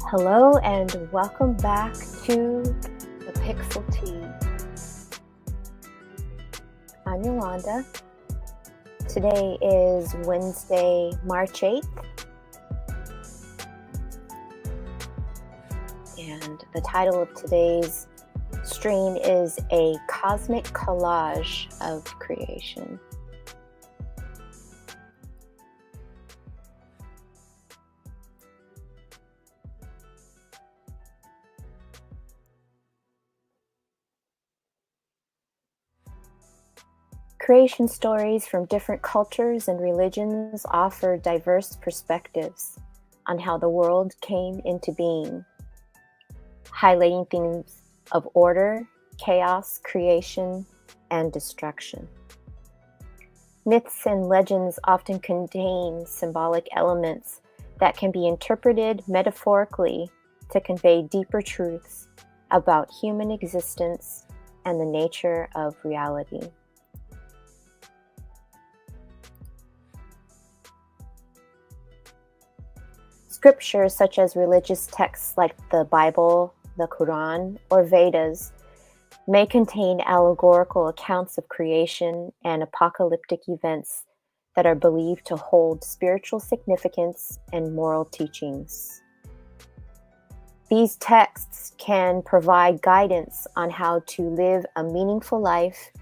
Hello and welcome back to the Pixel Tea. I'm Yolanda. Today is Wednesday, March 8th. And the title of today's stream is A Cosmic Collage of Creation. Creation stories from different cultures and religions offer diverse perspectives on how the world came into being, highlighting themes of order, chaos, creation, and destruction. Myths and legends often contain symbolic elements that can be interpreted metaphorically to convey deeper truths about human existence and the nature of reality. Scripture, such as religious texts like the Bible, the Quran, or Vedas, may contain allegorical accounts of creation and apocalyptic events that are believed to hold spiritual significance and moral teachings. These texts can provide guidance on how to live a meaningful life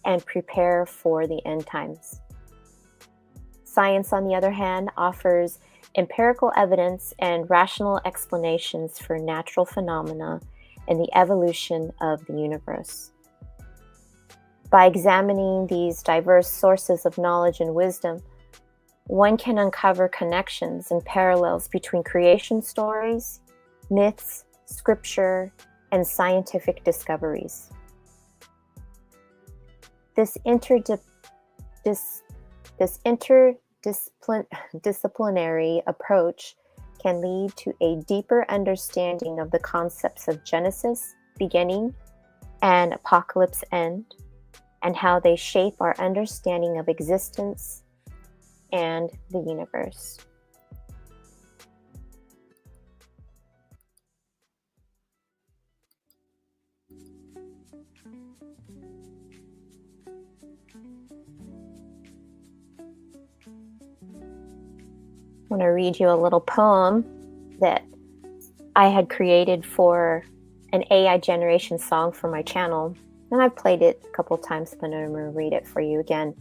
and prepare for the end times. Science, on the other hand, offers empirical evidence and rational explanations for natural phenomena and the evolution of the universe. By examining these diverse sources of knowledge and wisdom, one can uncover connections and parallels between creation stories, myths, scripture, and scientific discoveries. This interdisciplinary approach can lead to a deeper understanding of the concepts of Genesis, beginning, and apocalypse, end, and how they shape our understanding of existence and the universe. I want to read you a little poem that I had created for an AI generation song for my channel. And I've played it a couple times, but I'm going to read it for you again.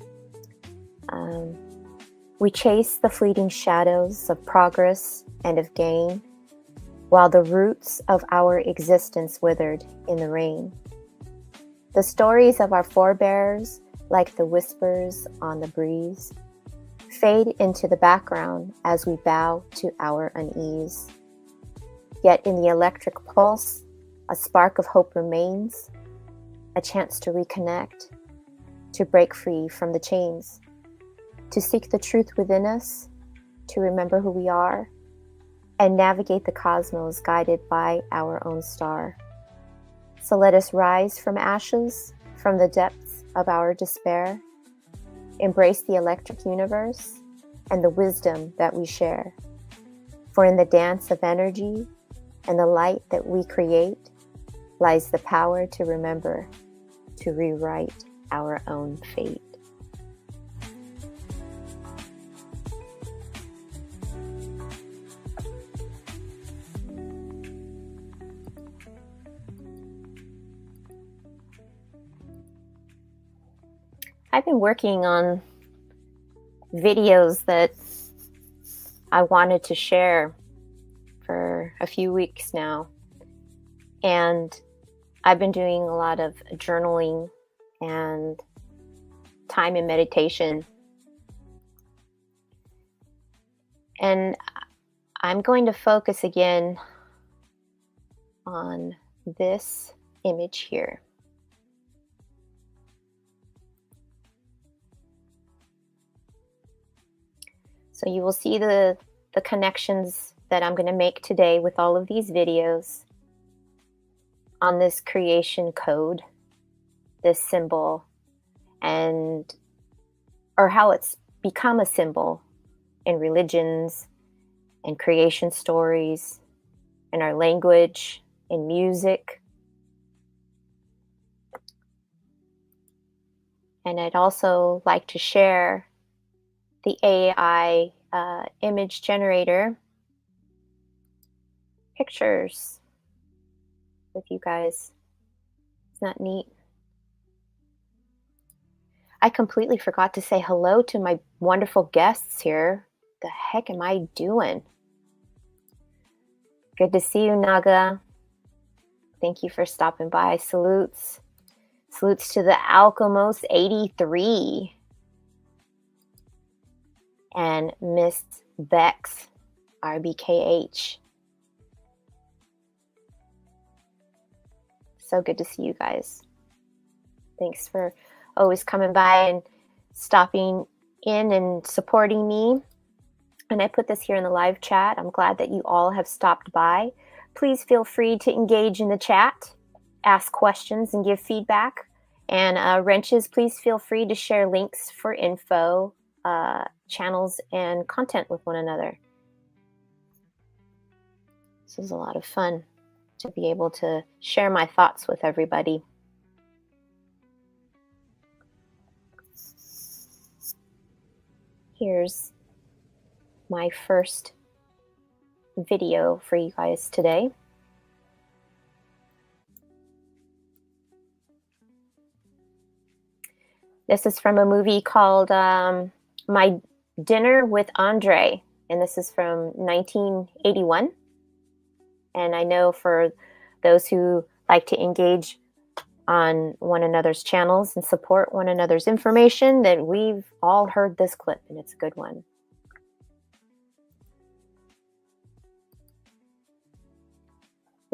We chase the fleeting shadows of progress and of gain, while the roots of our existence withered in the rain. The stories of our forebears, like the whispers on the breeze, fade into the background as we bow to our unease. Yet in the electric pulse, a spark of hope remains, a chance to reconnect, to break free from the chains, to seek the truth within us, to remember who we are, and navigate the cosmos guided by our own star. So let us rise from ashes, from the depths of our despair, embrace the electric universe and the wisdom that we share. For in the dance of energy and the light that we create lies the power to remember, to rewrite our own fate. I've been working on videos that I wanted to share for a few weeks now. And I've been doing a lot of journaling and time in meditation. And I'm going to focus again on this image here. So you will see the connections that I'm going to make today with all of these videos on this creation code, this symbol, or how it's become a symbol in religions and creation stories in our language, in music. And I'd also like to share the AI image generator pictures with you guys. Isn't that neat? I completely forgot to say hello to my wonderful guests here. The heck am I doing? Good to see you, Naga. Thank you for stopping by. Salutes. Salutes to the Alchemos 83 and Miss Bex, RBKH. So good to see you guys. Thanks for always coming by and stopping in and supporting me. And I put this here in the live chat. I'm glad that you all have stopped by. Please feel free to engage in the chat, ask questions, and give feedback. And Wrenches, please feel free to share links for info, channels, and content with one another. This is a lot of fun to be able to share my thoughts with everybody. Here's my first video for you guys today. This is from a movie called My Dinner with Andre, and this is from 1981. And I know for those who like to engage on one another's channels and support one another's information, that we've all heard this clip, and it's a good one.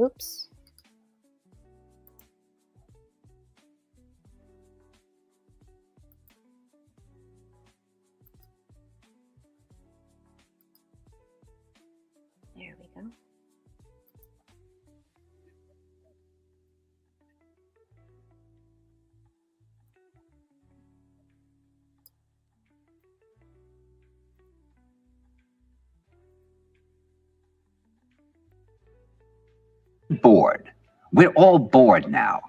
Oops. There we go. Bored. We're all bored now.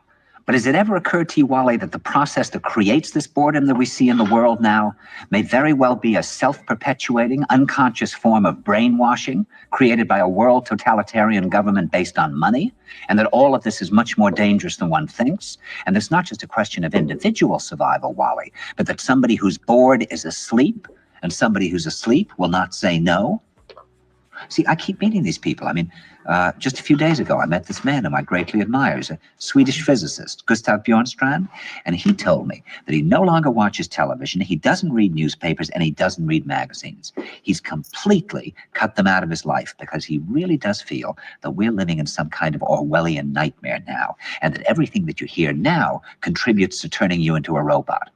But has it ever occurred to you, Wally, that the process that creates this boredom that we see in the world now may very well be a self-perpetuating, unconscious form of brainwashing created by a world totalitarian government based on money, and that all of this is much more dangerous than one thinks? And it's not just a question of individual survival, Wally, but that somebody who's bored is asleep, and somebody who's asleep will not say no? See, I keep meeting these people. I mean, just a few days ago, I met this man whom I greatly admire. He's a Swedish physicist, Gustav Bjornstrand, and he told me that he no longer watches television, he doesn't read newspapers, and he doesn't read magazines. He's completely cut them out of his life because he really does feel that we're living in some kind of Orwellian nightmare now, and that everything that you hear now contributes to turning you into a robot.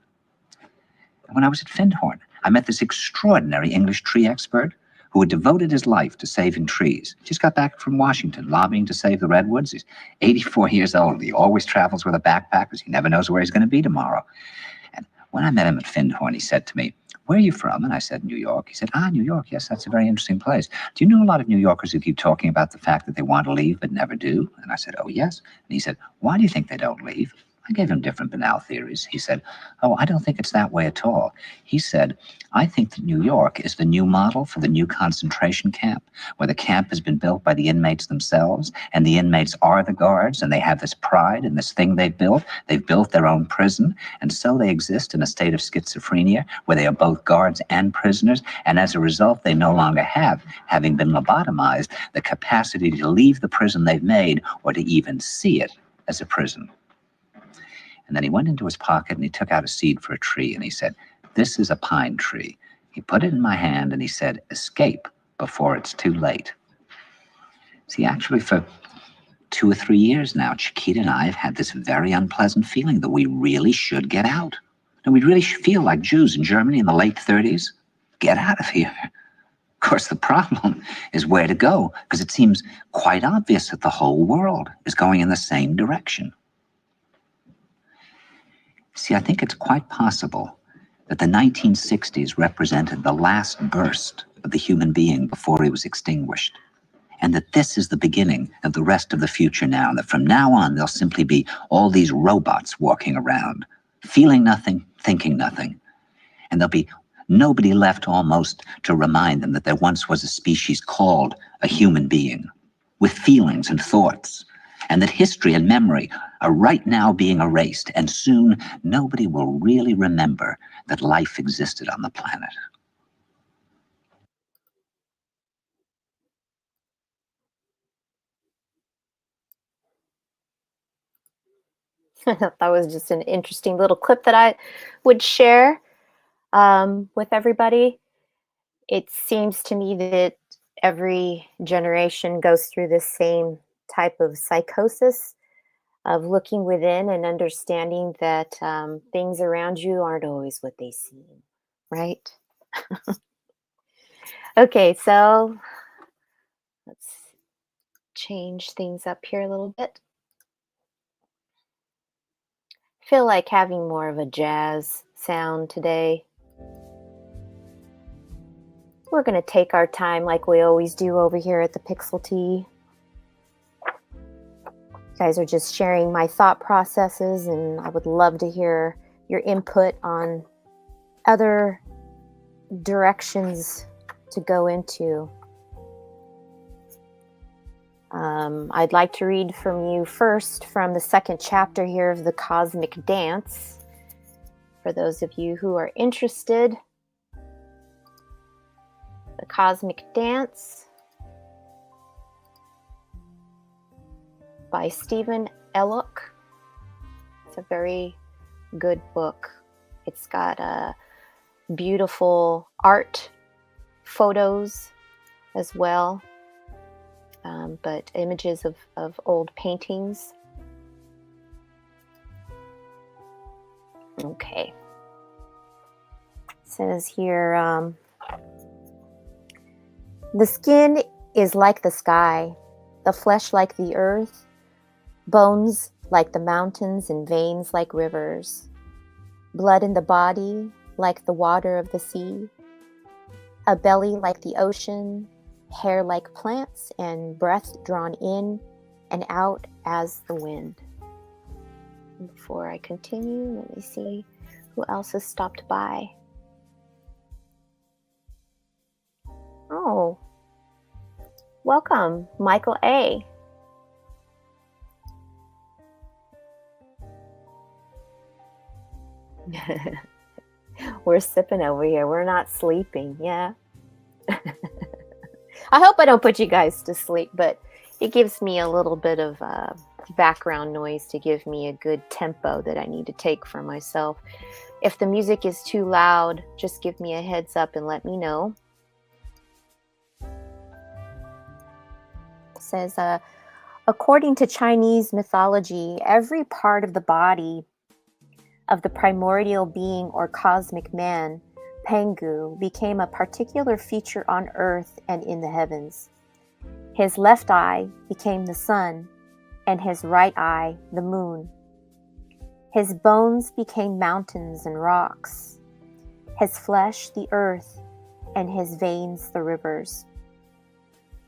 When I was at Findhorn, I met this extraordinary English tree expert who had devoted his life to saving trees. Just got back from Washington, lobbying to save the redwoods. He's 84 years old. He always travels with a backpack because he never knows where he's going to be tomorrow. And when I met him at Findhorn, he said to me, "Where are you from?" And I said, "New York." He said, "Ah, New York. Yes, that's a very interesting place. Do you know a lot of New Yorkers who keep talking about the fact that they want to leave but never do?" And I said, "Oh, yes." And he said, "Why do you think they don't leave?" I gave him different banal theories. He said, "Oh, I don't think it's that way at all." He said, "I think that New York is the new model for the new concentration camp, where the camp has been built by the inmates themselves, and the inmates are the guards, and they have this pride in this thing they've built. They've built their own prison, and so they exist in a state of schizophrenia, where they are both guards and prisoners, and as a result, they no longer have, having been lobotomized, the capacity to leave the prison they've made, or to even see it as a prison." And then he went into his pocket and he took out a seed for a tree and he said, "This is a pine tree." He put it in my hand and he said, "Escape before it's too late." See, actually for 2 or 3 years now, Chiquita and I have had this very unpleasant feeling that we really should get out. And we really should feel like Jews in Germany in the late 30s. Get out of here. Of course, the problem is where to go, because it seems quite obvious that the whole world is going in the same direction. See, I think it's quite possible that the 1960s represented the last burst of the human being before he was extinguished. and that this is the beginning of the rest of the future now, and that from now on there'll simply be all these robots walking around, feeling nothing, thinking nothing, and there'll be nobody left almost to remind them that there once was a species called a human being with feelings and thoughts, and that history and memory are right now being erased, and soon nobody will really remember that life existed on the planet. I thought that was just an interesting little clip that I would share with everybody. It seems to me that every generation goes through this same type of psychosis of looking within and understanding that things around you aren't always what they seem, right? Okay, so let's change things up here a little bit. Feel like having more of a jazz sound today. We're going to take our time like we always do over here at the Pixel Tea. You guys are just sharing my thought processes, and I would love to hear your input on other directions to go into. I'd like to read from you first from the second chapter here of the Cosmic Dance. For those of you who are interested, the Cosmic Dance by Stephen Ellock. It's a very good book. It's got beautiful art, photos as well, but images of old paintings. Okay. It says here, the skin is like the sky, the flesh like the earth, bones like the mountains, and veins like rivers, blood in the body like the water of the sea, a belly like the ocean, hair like plants, and breath drawn in and out as the wind. Before I continue, let me see who else has stopped by. Oh, welcome, Michael A. We're sipping over here. We're not sleeping. Yeah. I hope I don't put you guys to sleep, but it gives me a little bit of background noise to give me a good tempo that I need to take for myself. If the music is too loud, just give me a heads up and let me know. It says, according to Chinese mythology, every part of the body of the primordial being or cosmic man, Pangu, became a particular feature on earth and in the heavens. His left eye became the sun, and his right eye the moon. His bones became mountains and rocks, his flesh the earth, and his veins the rivers.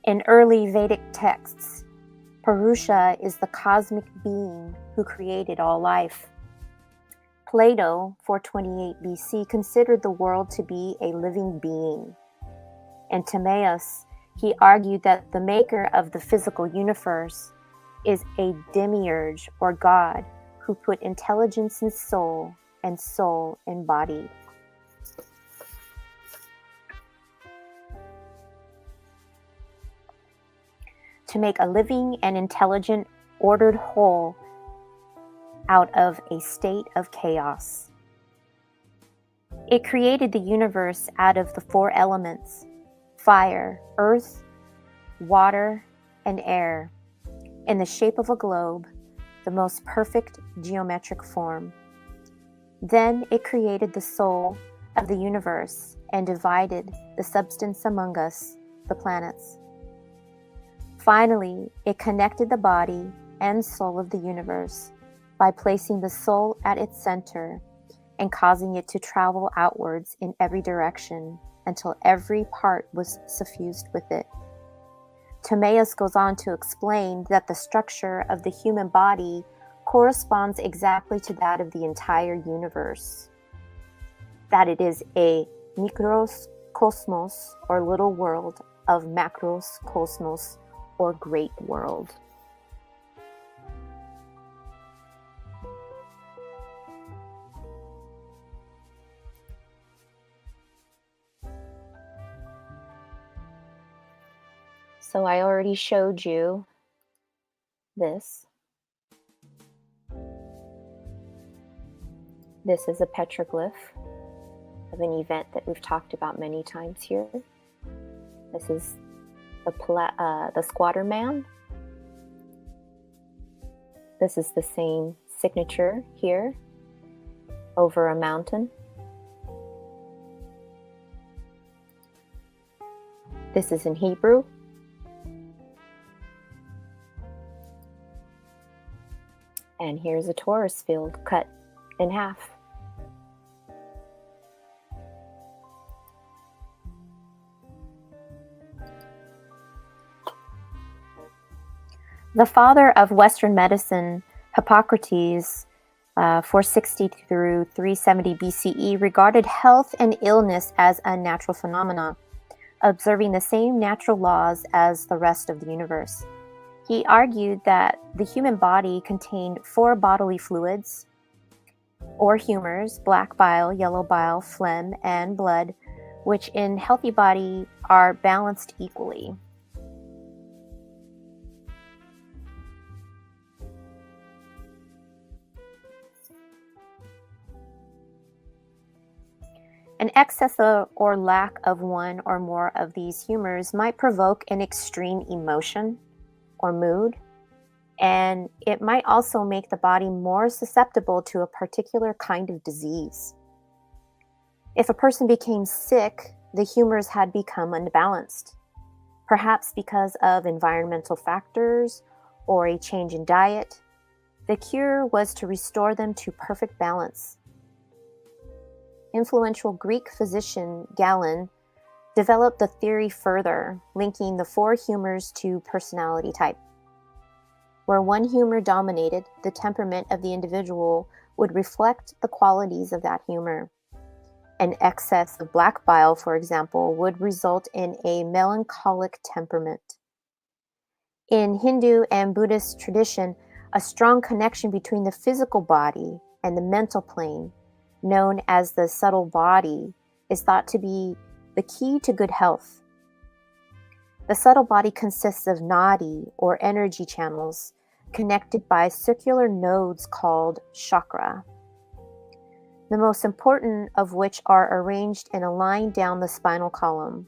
In early Vedic texts, Purusha is the cosmic being who created all life. Plato, 428 BC, considered the world to be a living being. And Timaeus, he argued that the maker of the physical universe is a demiurge or god who put intelligence in soul and soul in body. To make a living and intelligent, ordered whole out of a state of chaos. It created the universe out of the four elements: fire, earth, water, and air, in the shape of a globe, the most perfect geometric form. Then it created the soul of the universe and divided the substance among us, the planets. Finally, it connected the body and soul of the universe by placing the soul at its center and causing it to travel outwards in every direction until every part was suffused with it. Timaeus goes on to explain that the structure of the human body corresponds exactly to that of the entire universe, that it is a microcosmos, or little world, of macros cosmos, or great world. So I already showed you this. This is a petroglyph of an event that we've talked about many times here. This is the squatter man. This is the same signature here over a mountain. This is in Hebrew. And here's a Taurus field cut in half. The father of Western medicine, Hippocrates, 460 through 370 BCE, regarded health and illness as a natural phenomena, observing the same natural laws as the rest of the universe. He argued that the human body contained 4 bodily fluids, or humors: black bile, yellow bile, phlegm, and blood, which in healthy body are balanced equally. An excess or lack of one or more of these humors might provoke an extreme emotion or mood, and it might also make the body more susceptible to a particular kind of disease. If a person became sick, the humors had become unbalanced, perhaps because of environmental factors or a change in diet. The cure was to restore them to perfect balance. Influential Greek physician Galen developed the theory further, linking the 4 humors to personality type. Where one humor dominated, the temperament of the individual would reflect the qualities of that humor. An excess of black bile, for example, would result in a melancholic temperament. In Hindu and Buddhist tradition, a strong connection between the physical body and the mental plane, known as the subtle body, is thought to be the key to good health. The subtle body consists of nadi, or energy channels, connected by circular nodes called chakra, the most important of which are arranged in a line down the spinal column.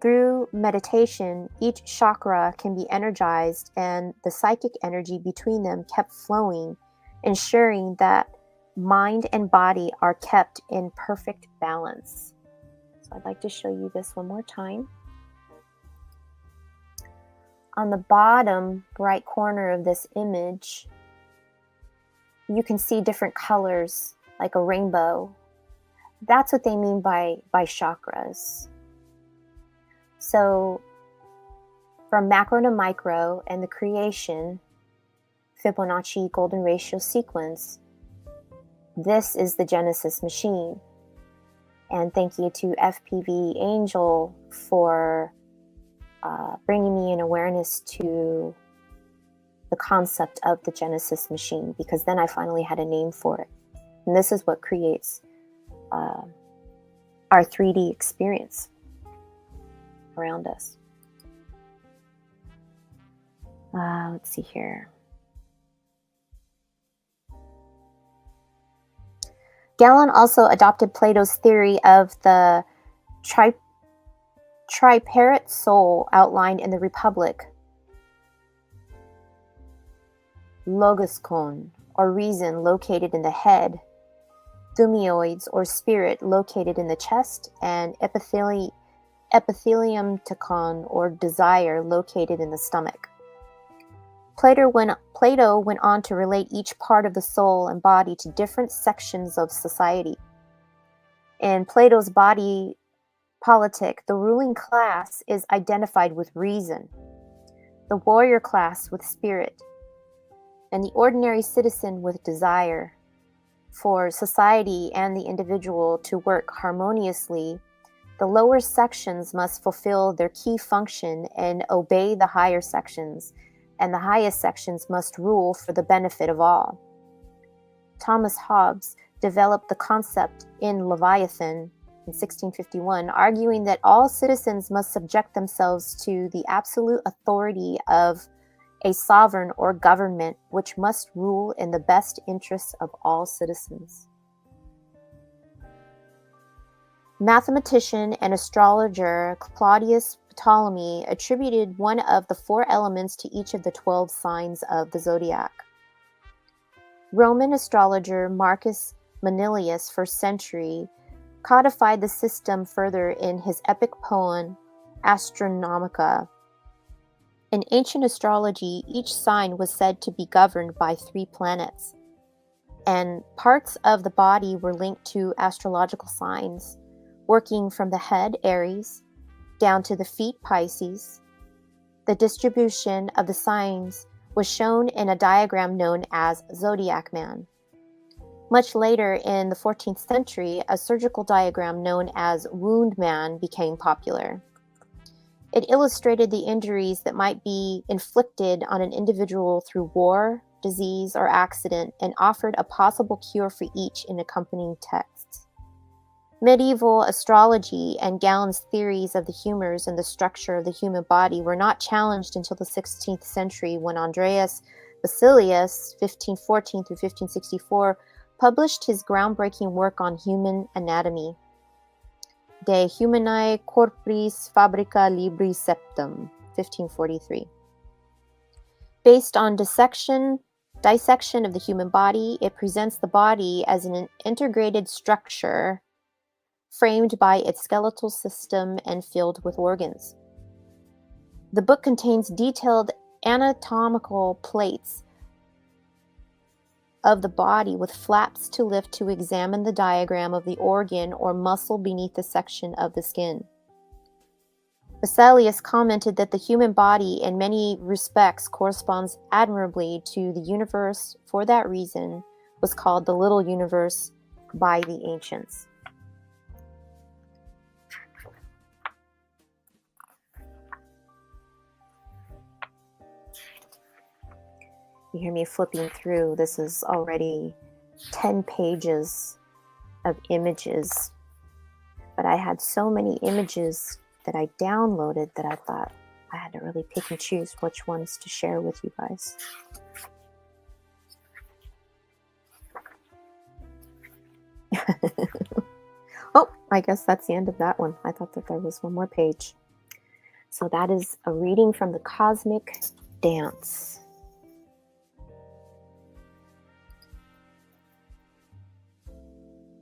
Through meditation, each chakra can be energized and the psychic energy between them kept flowing, ensuring that mind and body are kept in perfect balance. So I'd like to show you this one more time. On the bottom right corner of this image, you can see different colors like a rainbow. That's what they mean by chakras. So from macro to micro and the creation, Fibonacci golden ratio sequence, this is the Genesis machine. And thank you to FPV Angel for bringing me an awareness to the concept of the Genesis machine, because then I finally had a name for it. And this is what creates our 3D experience around us. Let's see here. Galen also adopted Plato's theory of the tripartite soul outlined in the Republic. Logoskon, or reason, located in the head; thumioids, or spirit, located in the chest; and epithelium tachon, or desire, located in the stomach. Plato went on to relate each part of the soul and body to different sections of society. In Plato's body politic, the ruling class is identified with reason, the warrior class with spirit, and the ordinary citizen with desire. For society and the individual to work harmoniously, the lower sections must fulfill their key function and obey the higher sections, and the highest sections must rule for the benefit of all. Thomas Hobbes developed the concept in Leviathan in 1651, arguing that all citizens must subject themselves to the absolute authority of a sovereign or government which must rule in the best interests of all citizens. Mathematician and astrologer Claudius Ptolemy attributed one of the 4 elements to each of the 12 signs of the zodiac. Roman astrologer Marcus Manilius, 1st century, codified the system further in his epic poem Astronomica. In ancient astrology, each sign was said to be governed by 3 planets, and parts of the body were linked to astrological signs, working from the head, Aries, down to the feet, Pisces. The distribution of the signs was shown in a diagram known as Zodiac Man. Much later in the 14th century, a surgical diagram known as Wound Man became popular. It illustrated the injuries that might be inflicted on an individual through war, disease, or accident, and offered a possible cure for each in accompanying texts. Medieval astrology and Galen's theories of the humors and the structure of the human body were not challenged until the 16th century, when Andreas Basilius, 1514 through 1564, published his groundbreaking work on human anatomy, De Humanae Corporis Fabrica Libri Septem, 1543. Based on dissection of the human body, it presents the body as an integrated structure framed by its skeletal system and filled with organs. The book contains detailed anatomical plates of the body with flaps to lift to examine the diagram of the organ or muscle beneath the section of the skin. Vesalius commented that the human body in many respects corresponds admirably to the universe. For that reason, was called the little universe by the ancients. You hear me flipping through. This is already 10 pages of images. But I had so many images that I downloaded that I thought I had to really pick and choose which ones to share with you guys. Oh, I guess that's the end of that one. I thought that there was one more page. So that is a reading from the Cosmic Dance.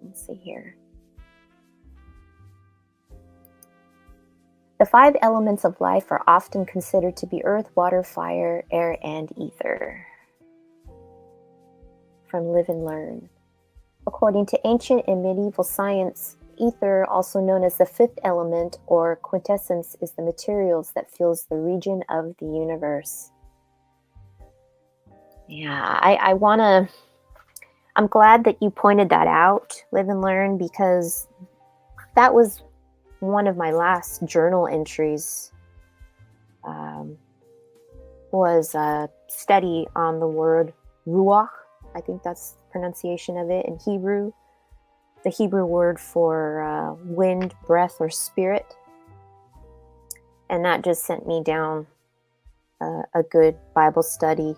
Let's see here. The 5 elements of life are often considered to be earth, water, fire, air, and ether. From Live and Learn. According to ancient and medieval science, ether, also known as the 5th element or quintessence, is the materials that fills the region of the universe. Yeah, I'm glad that you pointed that out, Live and Learn, because that was one of my last journal entries. Was a study on the word ruach. I think that's the pronunciation of it in Hebrew. The Hebrew word for wind, breath, or spirit. And that just sent me down a good Bible study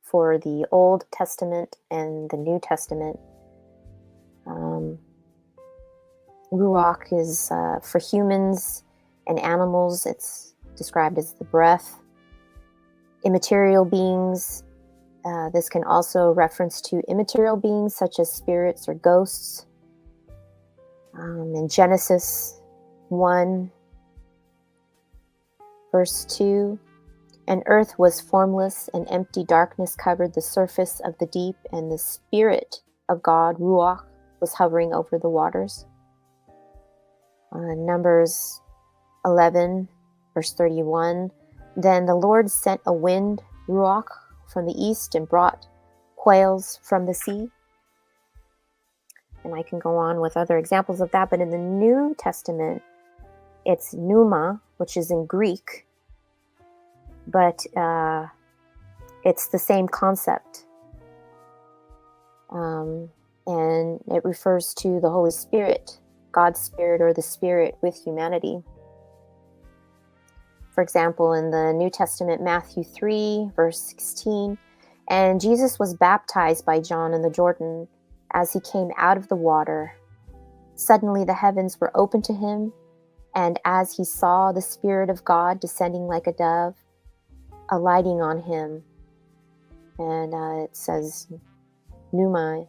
for the Old Testament and the New Testament. Ruach is for humans and animals. It's described as the breath. Immaterial beings. This can also reference to immaterial beings such as spirits or ghosts. In Genesis 1, verse 2, and earth was formless, and empty darkness covered the surface of the deep, and the Spirit of God, Ruach, was hovering over the waters. Numbers 11, verse 31. Then the Lord sent a wind, ruach, from the east and brought quails from the sea. And I can go on with other examples of that. But in the New Testament, it's pneuma, which is in Greek. But it's the same concept. And it refers to the Holy Spirit, God's Spirit, or the Spirit with humanity. For example, in the New Testament, Matthew 3, verse 16, and Jesus was baptized by John in the Jordan. As he came out of the water, suddenly the heavens were opened to him, and as he saw the Spirit of God descending like a dove, alighting on him, and it says pneuma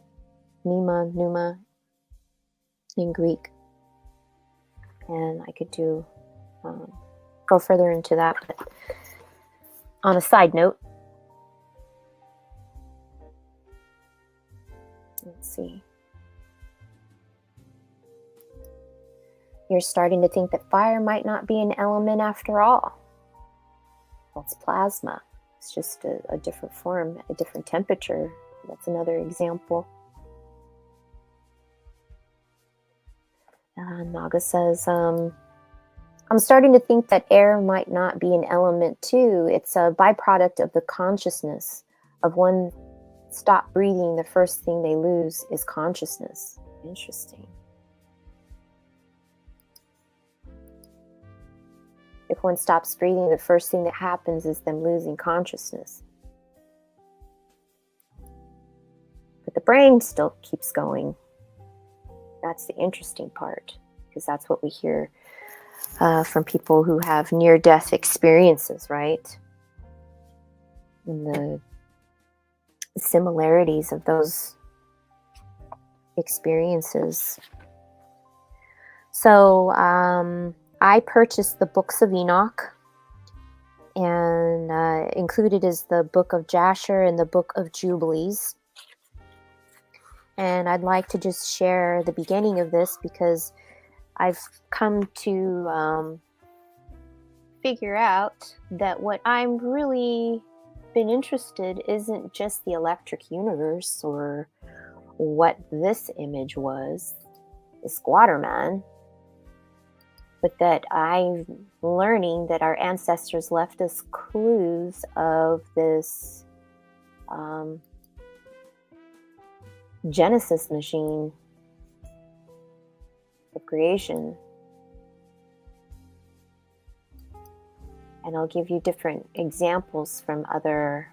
in Greek. And I could go further into that, but on a side note, let's see. You're starting to think that fire might not be an element after all. Well, it's plasma. It's just a different form, a different temperature. That's another example. Naga says, I'm starting to think that air might not be an element too. It's a byproduct of the consciousness of one stop breathing. The first thing they lose is consciousness. Interesting. If one stops breathing, the first thing that happens is them losing consciousness. But the brain still keeps going. That's the interesting part, because that's what we hear from people who have near-death experiences, right? And the similarities of those experiences. So I purchased the books of Enoch, and included is the book of Jasher and the book of Jubilees. And I'd like to just share the beginning of this, because I've come to figure out that what I'm really been interested isn't just the electric universe or what this image was, the squatter man, but that I'm learning that our ancestors left us clues of this Genesis machine of creation. And I'll give you different examples from other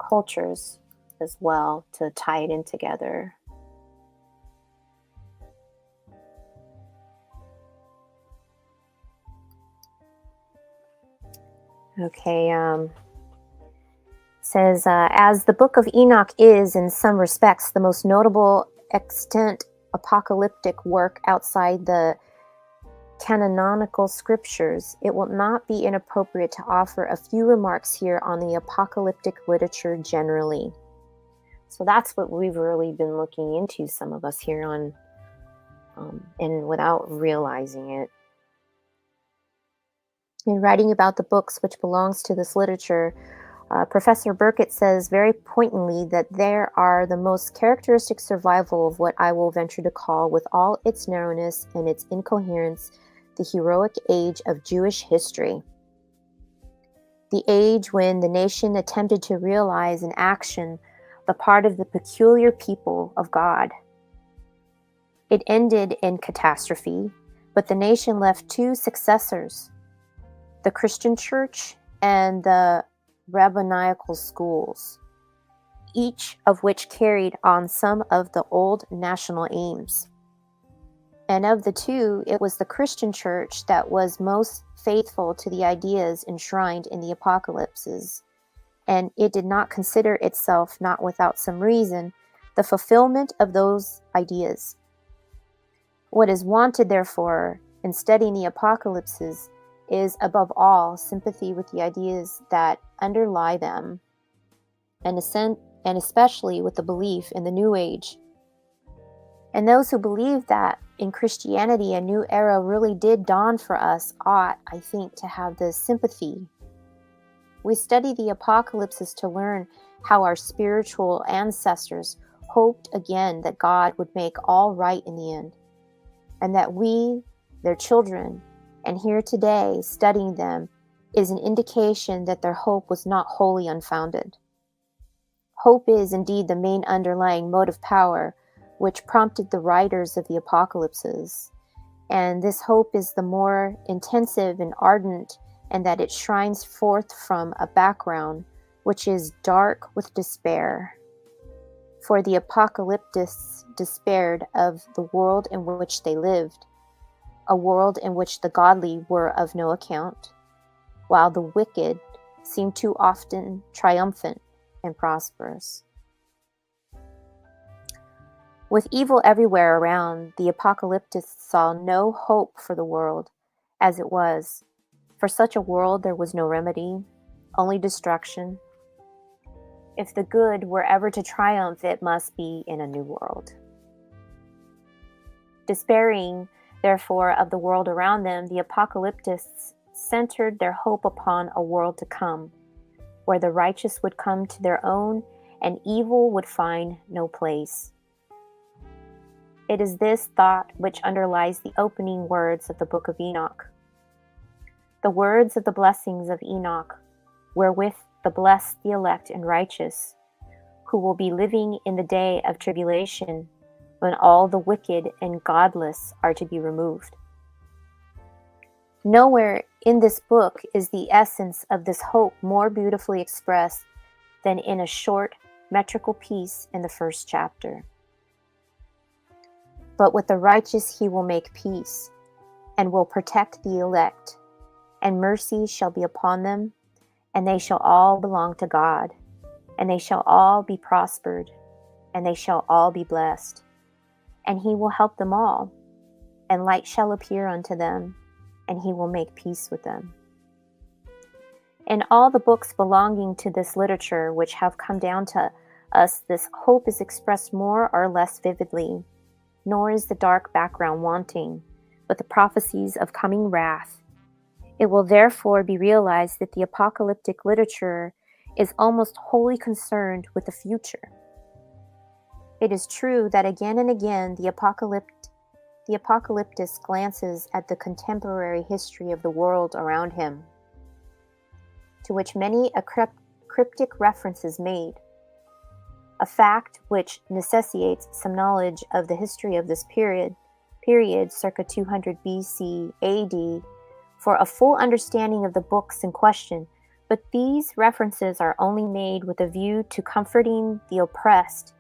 cultures as well to tie it in together. Okay, says, as the Book of Enoch is, in some respects, the most notable extant apocalyptic work outside the canonical scriptures, it will not be inappropriate to offer a few remarks here on the apocalyptic literature generally. So that's what we've really been looking into, some of us here on, and without realizing it. In writing about the books which belongs to this literature, Professor Burkett says very pointedly that there are the most characteristic survival of what I will venture to call, with all its narrowness and its incoherence, the heroic age of Jewish history. The age when the nation attempted to realize in action the part of the peculiar people of God. It ended in catastrophe, but the nation left two successors, the Christian church and the rabbinical schools, each of which carried on some of the old national aims. And of the two, it was the Christian church that was most faithful to the ideas enshrined in the apocalypses, and it did not consider itself, not without some reason, the fulfillment of those ideas. What is wanted, therefore, in studying the apocalypses is, above all, sympathy with the ideas that underlie them, and especially with the belief in the New Age. And those who believe that in Christianity a new era really did dawn for us ought, I think, to have this sympathy. We study the apocalypses to learn how our spiritual ancestors hoped again that God would make all right in the end, and that we, their children, and here today studying them is an indication that their hope was not wholly unfounded. Hope is indeed the main underlying motive power which prompted the writers of the apocalypses, and this hope is the more intensive and ardent in that it shines forth from a background which is dark with despair. For the apocalyptists despaired of the world in which they lived, a world in which the godly were of no account, while the wicked seemed too often triumphant and prosperous. With evil everywhere around, the apocalyptists saw no hope for the world as it was. For such a world there was no remedy, only destruction. If the good were ever to triumph, it must be in a new world. Despairing, therefore, of the world around them, the apocalyptists centered their hope upon a world to come, where the righteous would come to their own and evil would find no place. It is this thought which underlies the opening words of the book of Enoch. The words of the blessings of Enoch, wherewith the blessed, the elect, and righteous, who will be living in the day of tribulation, when all the wicked and godless are to be removed. Nowhere in this book is the essence of this hope more beautifully expressed than in a short metrical piece in the first chapter. But with the righteous he will make peace, and will protect the elect, and mercy shall be upon them, and they shall all belong to God, and they shall all be prospered, and they shall all be blessed. And he will help them all, and light shall appear unto them, and he will make peace with them. In all the books belonging to this literature which have come down to us, this hope is expressed more or less vividly, nor is the dark background wanting, but the prophecies of coming wrath. It will therefore be realized that the apocalyptic literature is almost wholly concerned with the future. It is true that again and again the apocalyptist glances at the contemporary history of the world around him, to which many a cryptic reference is made, a fact which necessitates some knowledge of the history of this period circa 200 BC AD, for a full understanding of the books in question, but these references are only made with a view to comforting the oppressed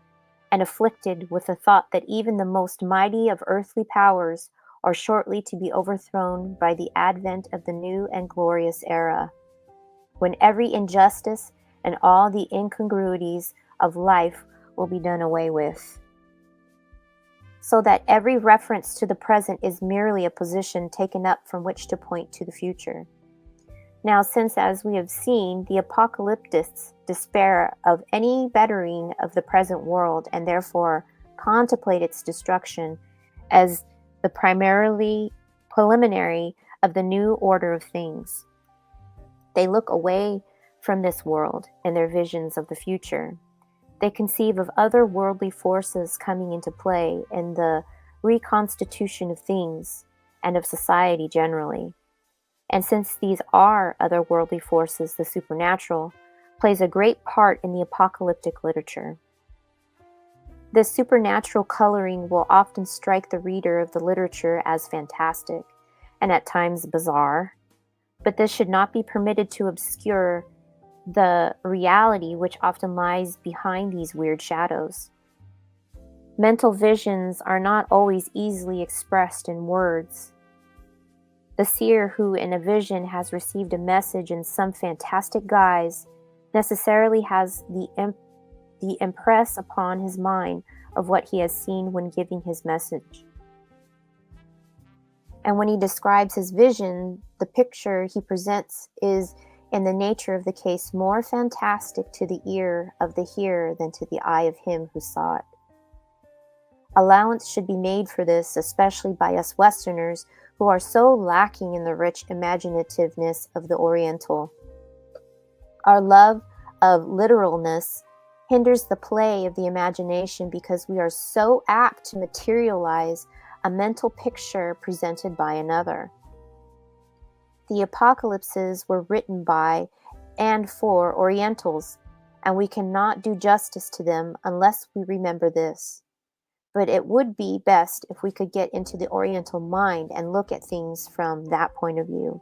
and afflicted with the thought that even the most mighty of earthly powers are shortly to be overthrown by the advent of the new and glorious era, when every injustice and all the incongruities of life will be done away with, so that every reference to the present is merely a position taken up from which to point to the future. Now, since, as we have seen, the apocalyptists despair of any bettering of the present world and therefore contemplate its destruction as the preliminary of the new order of things, they look away from this world in their visions of the future. They conceive of other worldly forces coming into play in the reconstitution of things and of society generally. And since these are otherworldly forces, the supernatural plays a great part in the apocalyptic literature. This supernatural coloring will often strike the reader of the literature as fantastic and at times bizarre, but this should not be permitted to obscure the reality which often lies behind these weird shadows. Mental visions are not always easily expressed in words. The seer who in a vision has received a message in some fantastic guise necessarily has the impress upon his mind of what he has seen when giving his message. And when he describes his vision, the picture he presents is, in the nature of the case, more fantastic to the ear of the hearer than to the eye of him who saw it. Allowance should be made for this, especially by us Westerners, who are so lacking in the rich imaginativeness of the Oriental. Our love of literalness hinders the play of the imagination because we are so apt to materialize a mental picture presented by another. The apocalypses were written by and for Orientals, and we cannot do justice to them unless we remember this. But it would be best if we could get into the Oriental mind and look at things from that point of view.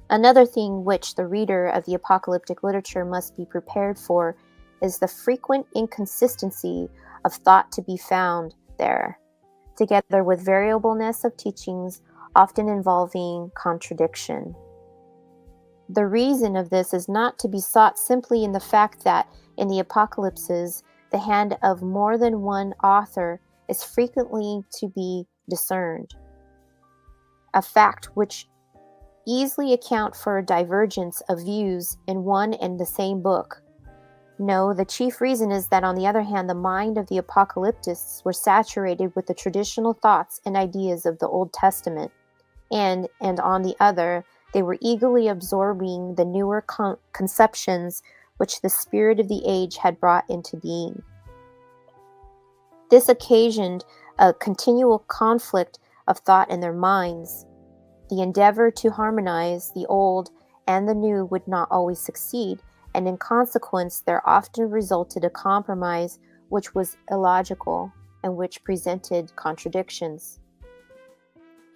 Another thing which the reader of the apocalyptic literature must be prepared for is the frequent inconsistency of thought to be found there, together with variableness of teachings, often involving contradiction. The reason of this is not to be sought simply in the fact that in the apocalypses, the hand of more than one author is frequently to be discerned, a fact which easily account for a divergence of views in one and the same book. No, the chief reason is that on the other hand, the mind of the apocalyptists were saturated with the traditional thoughts and ideas of the Old Testament, and on the other, they were eagerly absorbing the newer conceptions which the spirit of the age had brought into being. This occasioned a continual conflict of thought in their minds. The endeavor to harmonize the old and the new would not always succeed, and in consequence there often resulted a compromise which was illogical and which presented contradictions.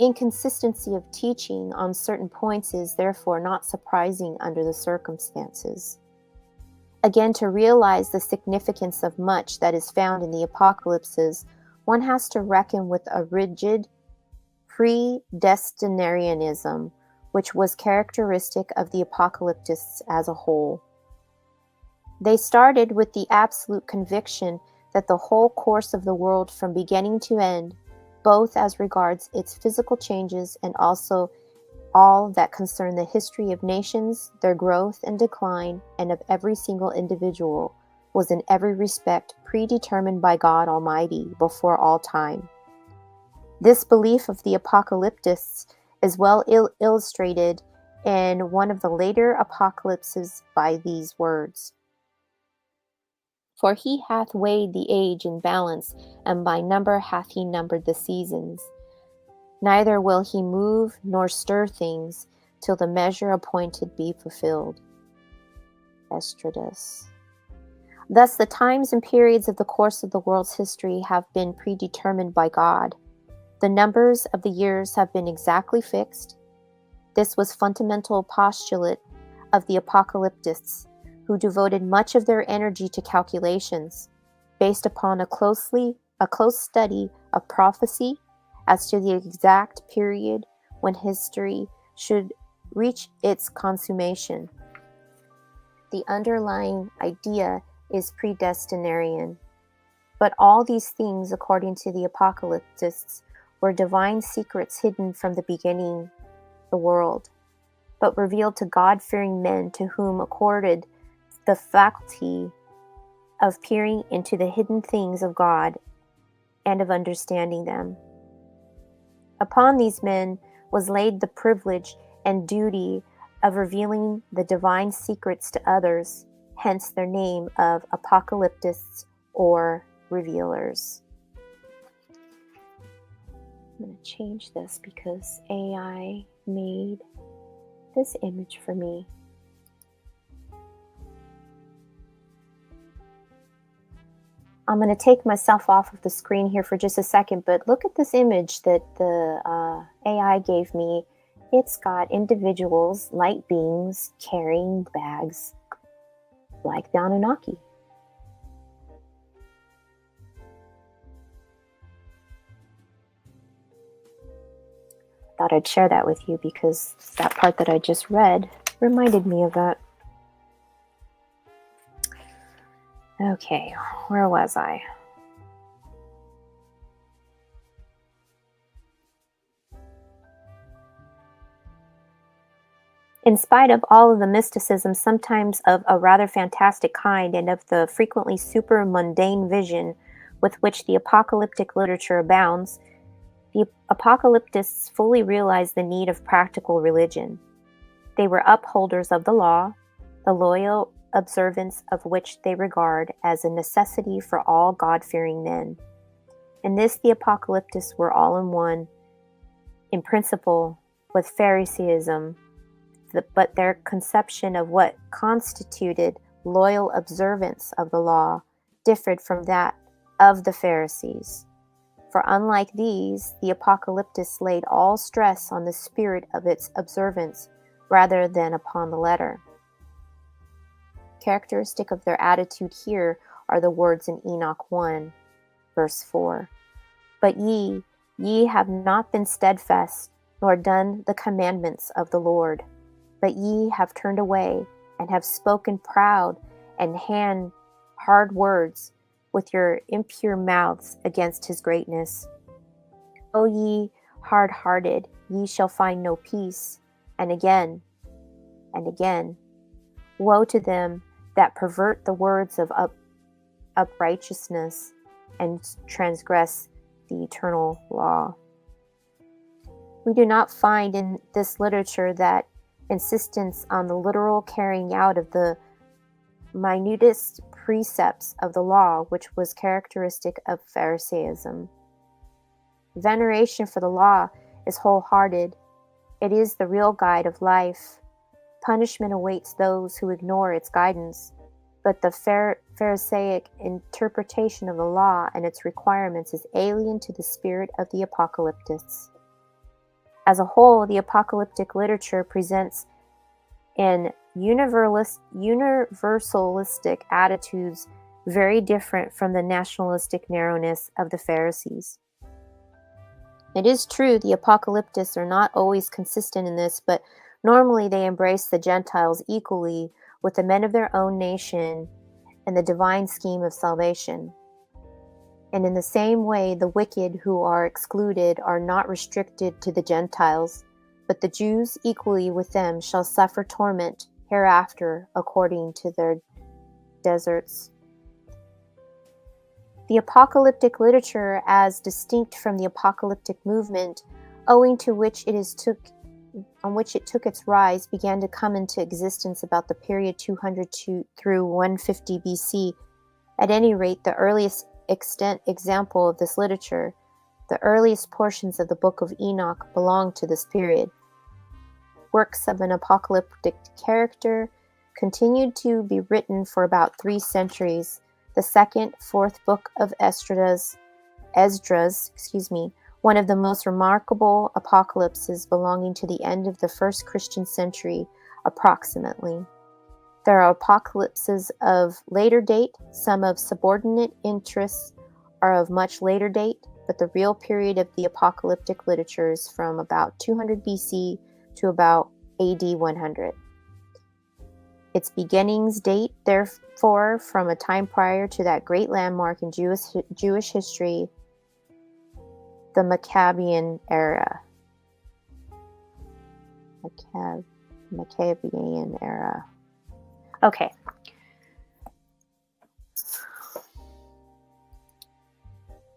Inconsistency of teaching on certain points is therefore not surprising under the circumstances. Again, to realize the significance of much that is found in the apocalypses, one has to reckon with a rigid predestinarianism, which was characteristic of the apocalyptists as a whole. They started with the absolute conviction that the whole course of the world from beginning to end, both as regards its physical changes and also all that concern the history of nations, their growth and decline, and of every single individual, was in every respect predetermined by God Almighty before all time. This belief of the apocalyptists is well illustrated in one of the later apocalypses by these words. For he hath weighed the age in balance, and by number hath he numbered the seasons. Neither will he move nor stir things till the measure appointed be fulfilled. Estratus. Thus the times and periods of the course of the world's history have been predetermined by God. The numbers of the years have been exactly fixed. This was fundamental postulate of the apocalyptists, who devoted much of their energy to calculations, based upon a close study of prophecy as to the exact period when history should reach its consummation. The underlying idea is predestinarian, but all these things, according to the apocalyptists, were divine secrets hidden from the beginning the world, but revealed to God-fearing men to whom accorded the faculty of peering into the hidden things of God and of understanding them. Upon these men was laid the privilege and duty of revealing the divine secrets to others, hence their name of apocalyptists or revealers. I'm going to change this because AI made this image for me. I'm going to take myself off of the screen here for just a second, but look at this image that the AI gave me. It's got individuals, light beings, carrying bags like the Anunnaki. Thought I'd share that with you because that part that I just read reminded me of that. Okay, where was I? In spite of all of the mysticism, sometimes of a rather fantastic kind, and of the frequently super mundane vision with which the apocalyptic literature abounds, the apocalyptists fully realized the need of practical religion. They were upholders of the law, the loyal observance of which they regard as a necessity for all God-fearing men. In this, the apocalyptists were all in one, in principle, with Pharisaism, but their conception of what constituted loyal observance of the law differed from that of the Pharisees. For unlike these, the apocalyptists laid all stress on the spirit of its observance rather than upon the letter. Characteristic of their attitude here are the words in Enoch 1, verse 4. But ye have not been steadfast, nor done the commandments of the Lord. But ye have turned away, and have spoken proud and hard words with your impure mouths against his greatness. O ye hard-hearted, ye shall find no peace. And again, woe to them that pervert the words of uprightness and transgress the eternal law. We do not find in this literature that insistence on the literal carrying out of the minutest precepts of the law which was characteristic of Pharisaism. Veneration for the law is wholehearted. It is the real guide of life. Punishment awaits those who ignore its guidance, but the Pharisaic interpretation of the law and its requirements is alien to the spirit of the apocalyptists. As a whole, the apocalyptic literature presents an universalistic attitudes very different from the nationalistic narrowness of the Pharisees. It is true the apocalyptists are not always consistent in this, but normally they embrace the Gentiles equally with the men of their own nation and the divine scheme of salvation. And in the same way, the wicked who are excluded are not restricted to the Gentiles, but the Jews equally with them shall suffer torment hereafter according to their deserts. The apocalyptic literature, as distinct from the apocalyptic movement, owing to which it took its rise, began to come into existence about the period 200 through 150 BC. At any rate, the earliest example of this literature, the earliest portions of the Book of Enoch, belong to this period. Works of an apocalyptic character continued to be written for about 3 centuries. The second, fourth book of Esdras, one of the most remarkable apocalypses belonging to the end of the first Christian century, approximately. There are apocalypses of later date, some of subordinate interests are of much later date, but the real period of the apocalyptic literature is from about 200 BC to about AD 100. Its beginnings date, therefore, from a time prior to that great landmark in Jewish history, the Maccabean era. Maccabean era. Okay.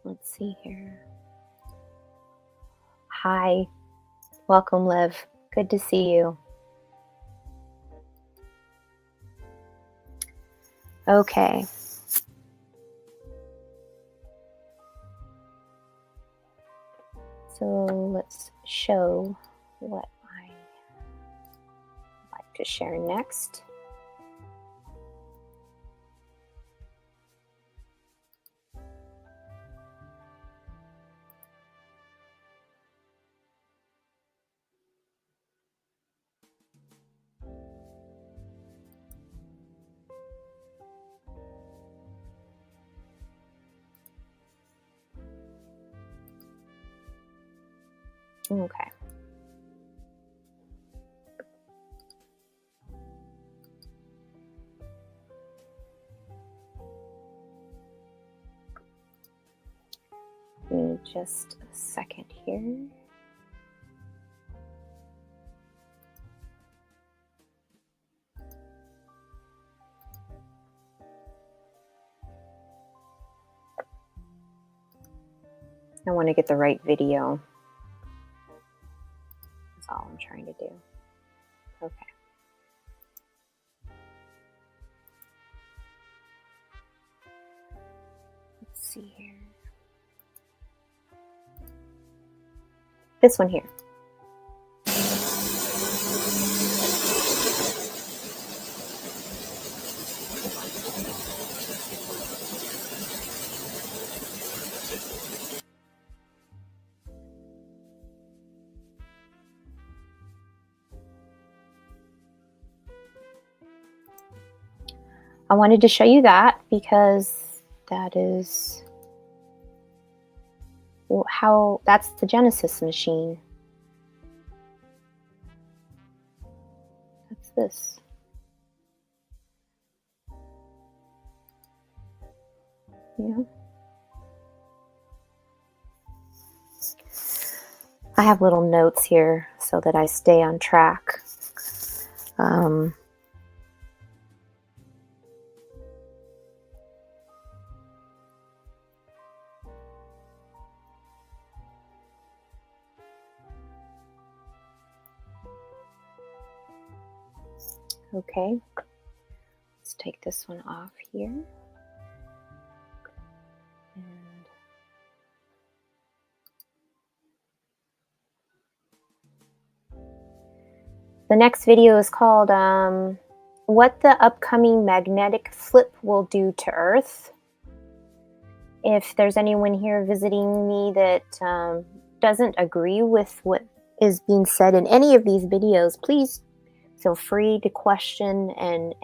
Let's see here. Hi. Welcome, Lev. Good to see you. Okay. So let's show what I like to share next. Okay. Give me just a second here. I want to get the right video. That's all I'm trying to do. Okay. Let's see here. This one here. I wanted to show you that because that is how, that's the Genesis machine. That's this. Yeah. I have little notes here so that I stay on track. Okay, let's take this one off here. And the next video is called What the Upcoming Magnetic Flip Will Do to Earth. If there's anyone here visiting me that doesn't agree with what is being said in any of these videos, please feel free to question and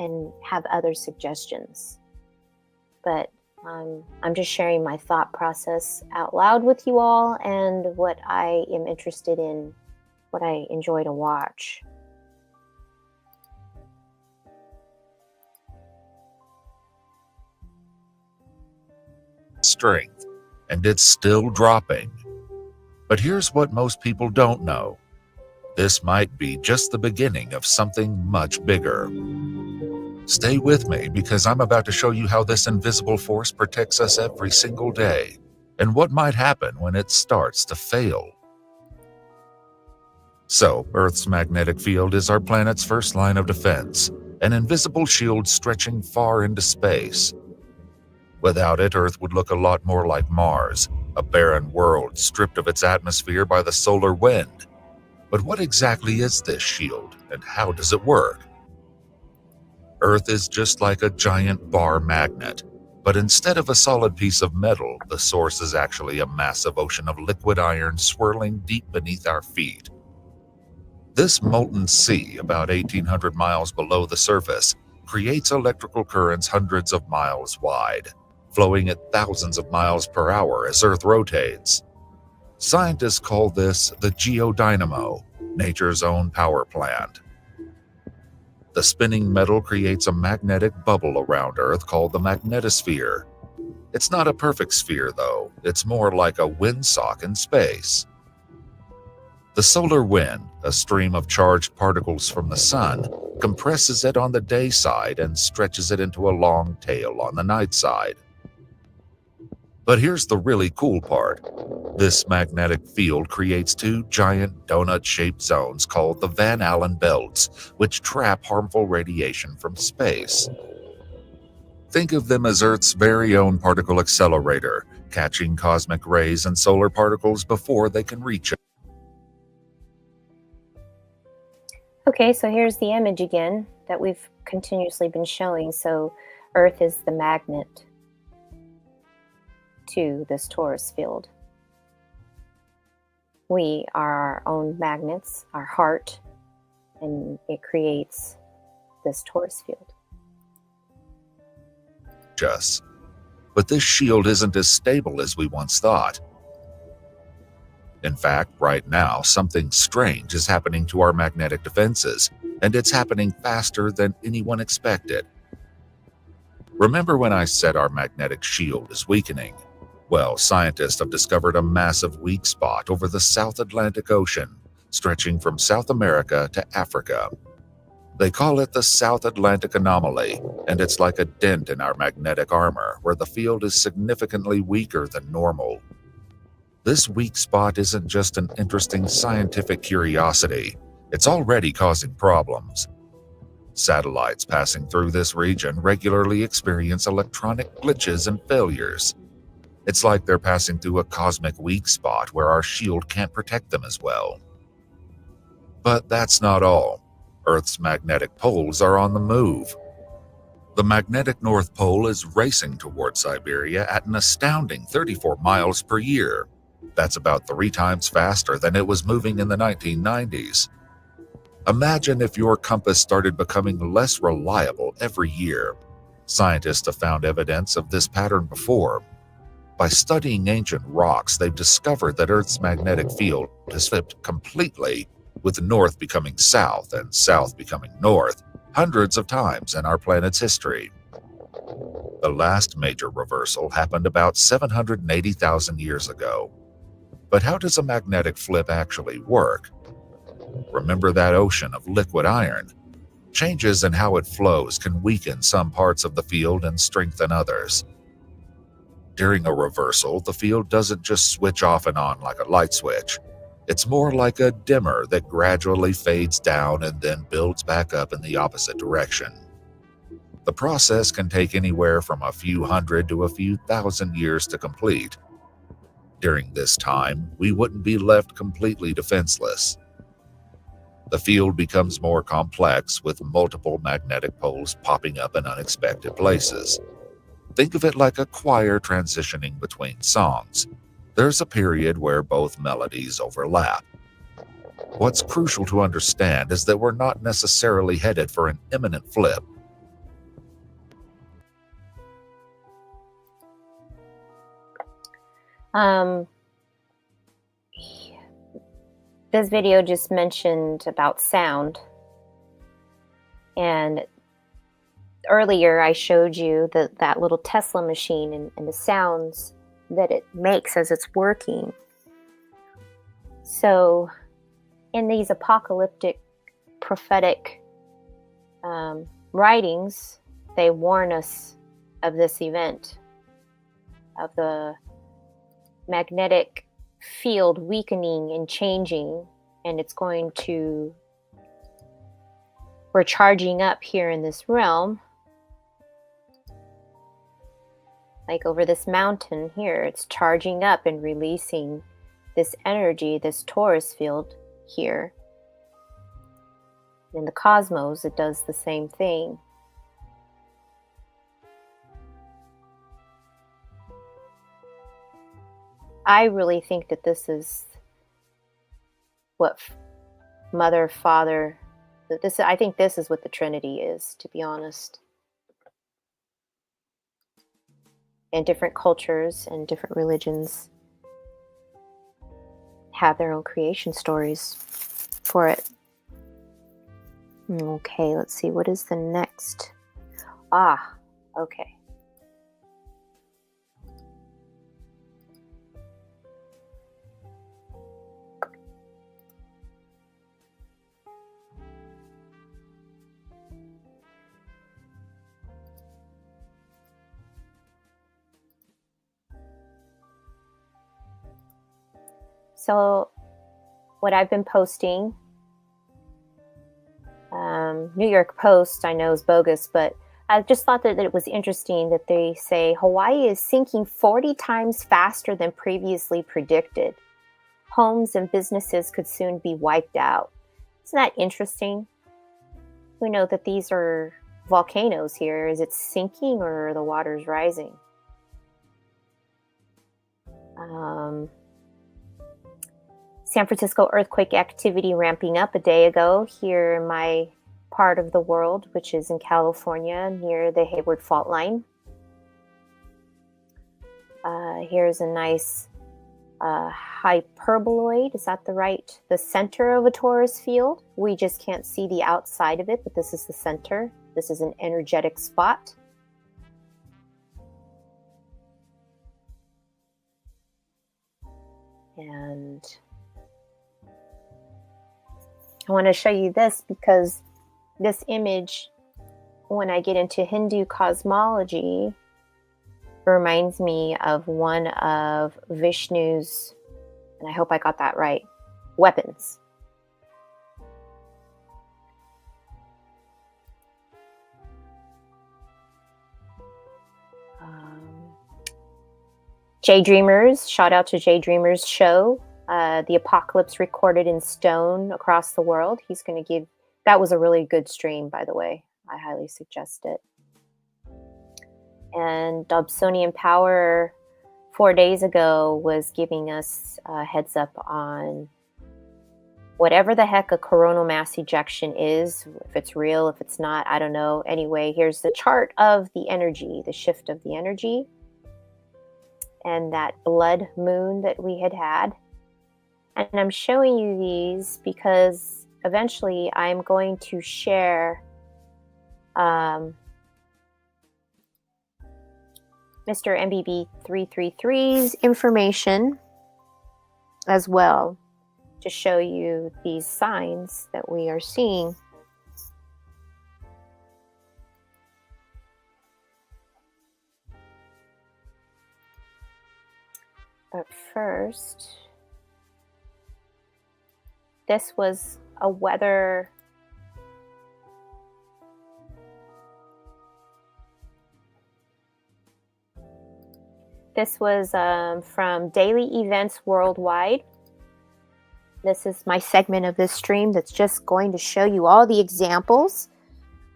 have other suggestions. But I'm just sharing my thought process out loud with you all and what I am interested in, what I enjoy to watch. Strength, and it's still dropping. But here's what most people don't know. This might be just the beginning of something much bigger. Stay with me because I'm about to show you how this invisible force protects us every single day and what might happen when it starts to fail. So, Earth's magnetic field is our planet's first line of defense, an invisible shield stretching far into space. Without it, Earth would look a lot more like Mars, a barren world stripped of its atmosphere by the solar wind. But what exactly is this shield, and how does it work? Earth is just like a giant bar magnet, but instead of a solid piece of metal, the source is actually a massive ocean of liquid iron swirling deep beneath our feet. This molten sea, about 1,800 miles below the surface, creates electrical currents hundreds of miles wide, flowing at thousands of miles per hour as Earth rotates. Scientists call this the geodynamo, nature's own power plant. The spinning metal creates a magnetic bubble around Earth called the magnetosphere. It's not a perfect sphere, though. It's more like a windsock in space. The solar wind, a stream of charged particles from the sun, compresses it on the day side and stretches it into a long tail on the night side. But here's the really cool part. This magnetic field creates two giant donut-shaped zones called the Van Allen belts, which trap harmful radiation from space. Think of them as Earth's very own particle accelerator, catching cosmic rays and solar particles before they can reach it. Okay, so here's the image again that we've continuously been showing. So Earth is the magnet to this torus field. We are our own magnets, our heart, and it creates this torus field. But this shield isn't as stable as we once thought. In fact, right now, something strange is happening to our magnetic defenses, and it's happening faster than anyone expected. Remember when I said our magnetic shield is weakening? Well, scientists have discovered a massive weak spot over the South Atlantic Ocean, stretching from South America to Africa. They call it the South Atlantic Anomaly, and it's like a dent in our magnetic armor where the field is significantly weaker than normal. This weak spot isn't just an interesting scientific curiosity, it's already causing problems. Satellites passing through this region regularly experience electronic glitches and failures. It's like they're passing through a cosmic weak spot where our shield can't protect them as well. But that's not all. Earth's magnetic poles are on the move. The magnetic North Pole is racing toward Siberia at an astounding 34 miles per year. That's about 3 times faster than it was moving in the 1990s. Imagine if your compass started becoming less reliable every year. Scientists have found evidence of this pattern before. By studying ancient rocks, they've discovered that Earth's magnetic field has flipped completely, with north becoming south and south becoming north, hundreds of times in our planet's history. The last major reversal happened about 780,000 years ago. But how does a magnetic flip actually work? Remember that ocean of liquid iron? Changes in how it flows can weaken some parts of the field and strengthen others. During a reversal, the field doesn't just switch off and on like a light switch. It's more like a dimmer that gradually fades down and then builds back up in the opposite direction. The process can take anywhere from a few hundred to a few thousand years to complete. During this time, we wouldn't be left completely defenseless. The field becomes more complex with multiple magnetic poles popping up in unexpected places. Think of it like a choir transitioning between songs. There's a period where both melodies overlap. What's crucial to understand is that we're not necessarily headed for an imminent flip. This video just mentioned about sound, and earlier I showed you that little Tesla machine and the sounds that it makes as it's working. So in these apocalyptic prophetic writings, they warn us of this event, of the magnetic field weakening and changing, and it's going to, we're charging up here in this realm, like over this mountain here, it's charging up and releasing this energy, this torus field here. In the cosmos, it does the same thing. I really think that this is what Mother, Father, I think this is what the Trinity is, to be honest. And different cultures and different religions have their own creation stories for it. Okay, let's see, what is the next? Okay. So what I've been posting, New York Post, I know is bogus, but I just thought that it was interesting that they say Hawaii is sinking 40 times faster than previously predicted. Homes and businesses could soon be wiped out. Isn't that interesting? We know that these are volcanoes here. Is it sinking or are the waters rising? San Francisco earthquake activity ramping up a day ago here in my part of the world, which is in California near the Hayward Fault Line. Here's a nice hyperboloid. Is that the center of a torus field? We just can't see the outside of it, but this is the center. This is an energetic spot. And I want to show you this because this image, when I get into Hindu cosmology, reminds me of one of Vishnu's And I hope I got that right. Weapons. J-Dreamers, shout out to J-Dreamers show. The apocalypse recorded in stone across the world. He's going to give, that was a really good stream, by the way. I highly suggest it. And Dobsonian Power 4 days ago was giving us a heads up on whatever the heck a coronal mass ejection is, if it's real, if it's not, I don't know. Anyway, here's the chart of the energy, the shift of the energy, and that blood moon that we had. And I'm showing you these because eventually I'm going to share Mr. MBB 333's information as well to show you these signs that we are seeing. But first, this was a weather from Daily Events Worldwide. This is my segment of this stream that's just going to show you all the examples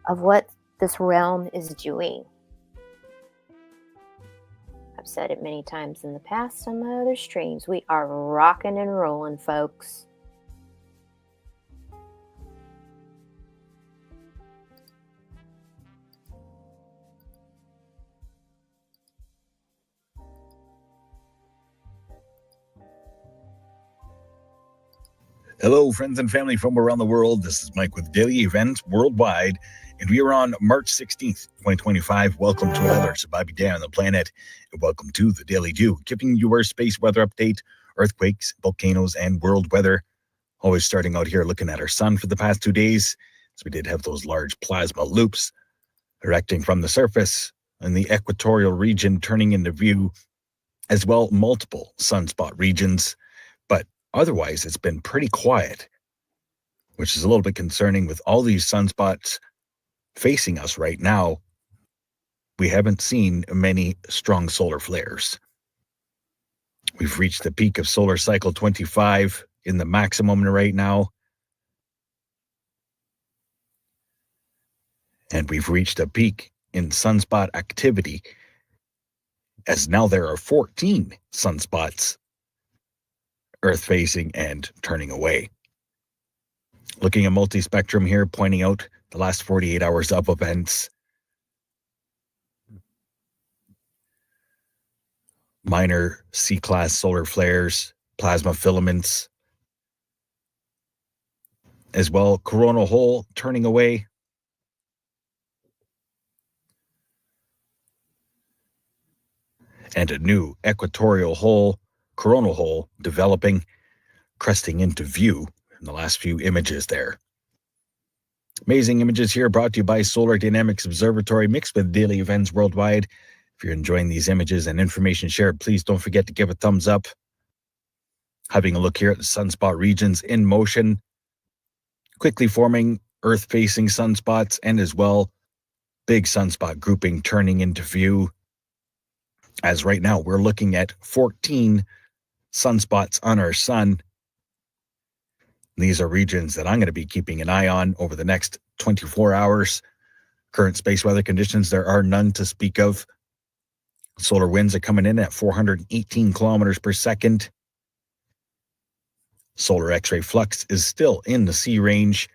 of what this realm is doing. I've said it many times in the past on my other streams. We are rocking and rolling, folks. Hello, friends and family from around the world. This is Mike with Daily Events Worldwide, and we are on March 16th, 2025. Welcome to another Sababi Day on the planet, and welcome to the Daily Dew, giving you our space weather update, earthquakes, volcanoes, and world weather. Always starting out here looking at our sun for the past 2 days, as we did have those large plasma loops erecting from the surface, and the equatorial region turning into view, as well multiple sunspot regions. But otherwise, it's been pretty quiet, which is a little bit concerning with all these sunspots facing us right now. We haven't seen many strong solar flares. We've reached the peak of solar cycle 25 in the maximum right now. And we've reached a peak in sunspot activity, as now there are 14 sunspots Earth-facing and turning away. Looking at multispectrum here, pointing out the last 48 hours of events. Minor C-class solar flares, plasma filaments, as well coronal hole turning away. And a new equatorial hole, coronal hole, developing, cresting into view in the last few images there. Amazing images here brought to you by Solar Dynamics Observatory, mixed with Daily Events Worldwide. If you're enjoying these images and information shared, please don't forget to give a thumbs up. Having a look here at the sunspot regions in motion, quickly forming Earth-facing sunspots, and as well, big sunspot grouping turning into view. As right now, we're looking at 14 sunspots on our sun. These are regions that I'm going to be keeping an eye on over the next 24 hours. Current space weather conditions, there are none to speak of. Solar winds are coming in at 418 kilometers per second. Solar X-ray flux is still in the C range.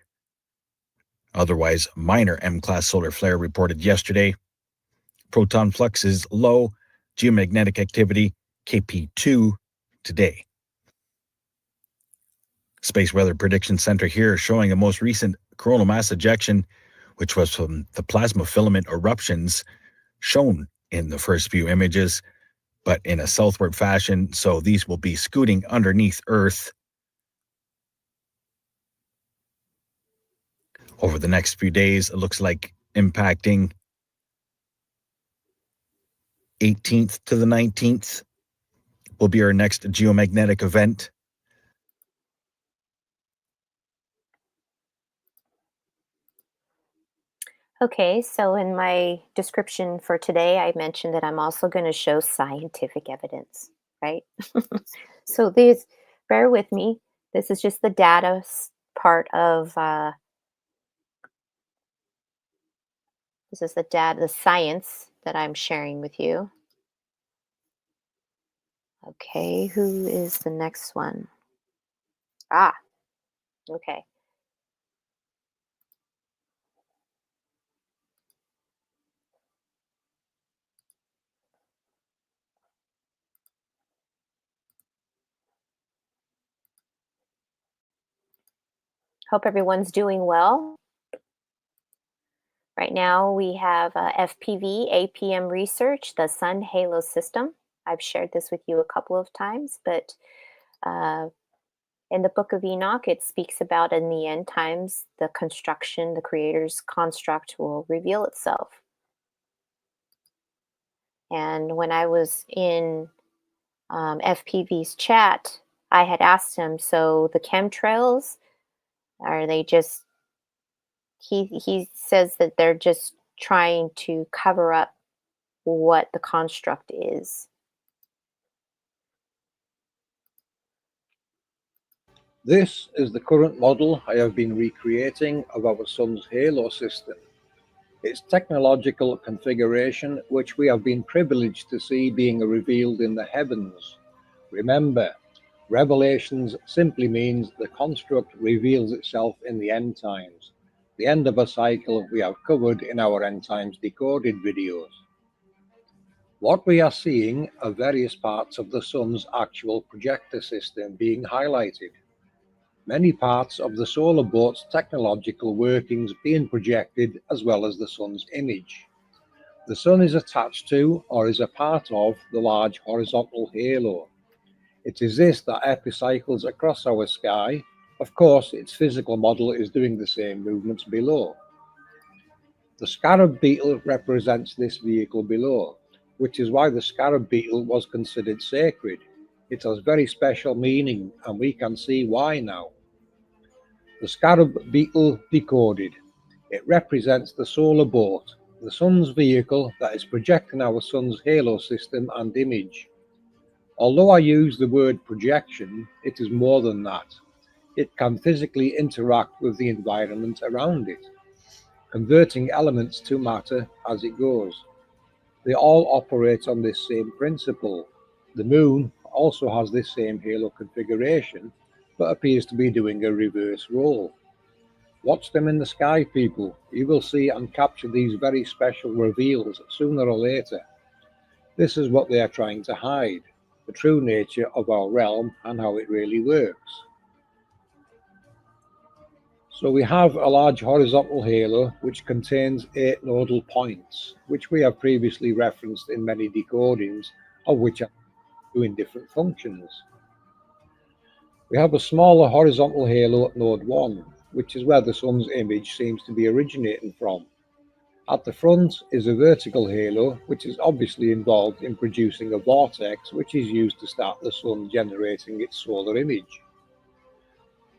Otherwise, minor M-class solar flare reported yesterday. Proton flux is low. Geomagnetic activity, KP2, today. Space Weather Prediction Center here showing a most recent coronal mass ejection, which was from the plasma filament eruptions shown in the first few images, but in a southward fashion, so these will be scooting underneath Earth over the next few days. It looks like impacting 18th to the 19th will be our next geomagnetic event Okay, so in my description for today, I mentioned that I'm also going to show scientific evidence, right? So these, bear with me. This is just the data part of, this is the data, the science that I'm sharing with you. Okay, who is the next one? Ah, okay. Hope everyone's doing well. Right now, we have FPV APM research, the Sun Halo system. I've shared this with you a couple of times, but uh, in the Book of Enoch, it speaks about in the end times, the construction, the Creator's construct will reveal itself. And when I was in FPV's chat, I had asked him, so the chemtrails, are they just, he says that they're just trying to cover up what the construct is. This is the current model I have been recreating of our Sun's halo system. Its technological configuration, which we have been privileged to see being revealed in the heavens. Remember, revelations simply means the construct reveals itself in the end times, the end of a cycle we have covered in our end times decoded videos. What we are seeing are various parts of the Sun's actual projector system being highlighted. Many parts of the solar boat's technological workings being projected, as well as the Sun's image. The Sun is attached to, or is a part of, the large horizontal halo. It is this that epicycles across our sky. Of course, its physical model is doing the same movements below. The scarab beetle represents this vehicle below, which is why the scarab beetle was considered sacred. It has very special meaning, and we can see why now. The scarab beetle decoded. It represents the solar boat, the Sun's vehicle that is projecting our Sun's halo system and image. Although I use the word projection, it is more than that. It can physically interact with the environment around it, converting elements to matter as it goes. They all operate on this same principle. The moon also has this same halo configuration, but appears to be doing a reverse role. Watch them in the sky, people. You will see and capture these very special reveals sooner or later. This is what they are trying to hide, the true nature of our realm and how it really works. So we have a large horizontal halo which contains 8 nodal points, which we have previously referenced in many decodings, of which are doing different functions. We have a smaller horizontal halo at node 1, which is where the Sun's image seems to be originating from. At the front is a vertical halo, which is obviously involved in producing a vortex, which is used to start the Sun generating its solar image.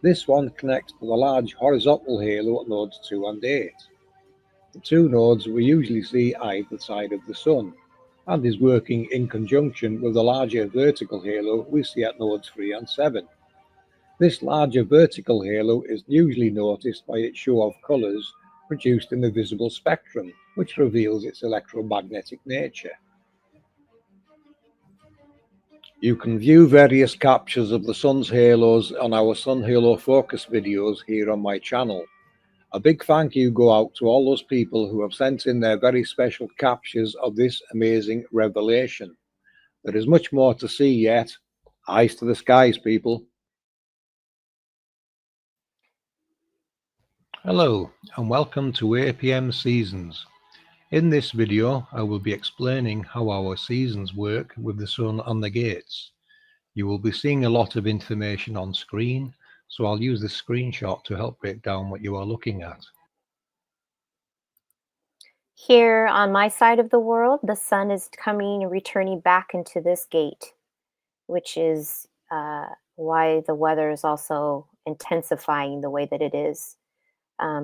This one connects to the large horizontal halo at nodes 2 and 8. The two nodes we usually see either side of the Sun, and is working in conjunction with the larger vertical halo we see at nodes 3 and 7. This larger vertical halo is usually noticed by its show of colours produced in the visible spectrum, which reveals its electromagnetic nature. You can view various captures of the Sun's halos on our Sun Halo Focus videos here on my channel. A big thank you go out to all those people who have sent in their very special captures of this amazing revelation. There is much more to see yet. Eyes to the skies, people. Hello and welcome to APM Seasons. In this video I will be explaining how our seasons work with the Sun and the gates. You will be seeing a lot of information on screen, so I'll use this screenshot to help break down what you are looking at. Here on my side of the world, the Sun is coming and returning back into this gate, which is why the weather is also intensifying the way that it is.